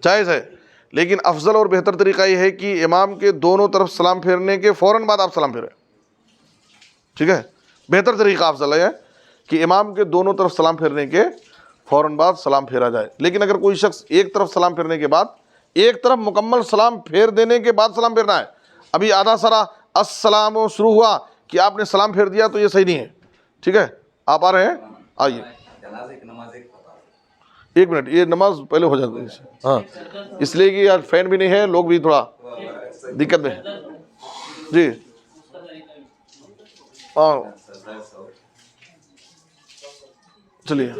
جائز ہے. لیکن افضل اور بہتر طریقہ یہ ہے کہ امام کے دونوں طرف سلام پھیرنے کے فوراً بعد آپ سلام پھیریں. ٹھیک ہے. بہتر طریقہ افضل ہے کہ امام کے دونوں طرف سلام پھیرنے کے فوراً بعد سلام پھیرا جائے. لیکن اگر کوئی شخص ایک طرف سلام پھیرنے کے بعد ایک طرف مکمل سلام پھیر دینے کے بعد سلام پھیرنا ہے، ابھی آدھا سرا السلام شروع ہوا کہ آپ نے سلام پھیر دیا تو یہ صحیح نہیں ہے. ٹھیک ہے. آپ آ رہے ہیں؟ آئیے. جنازے کی نماز ایک منٹ، یہ نماز پہلے ہو جاتی ہے. ہاں اس لیے کہ آج فین بھی نہیں ہے، لوگ بھی تھوڑا دقت میں ہیں. جی ہاں چلیے.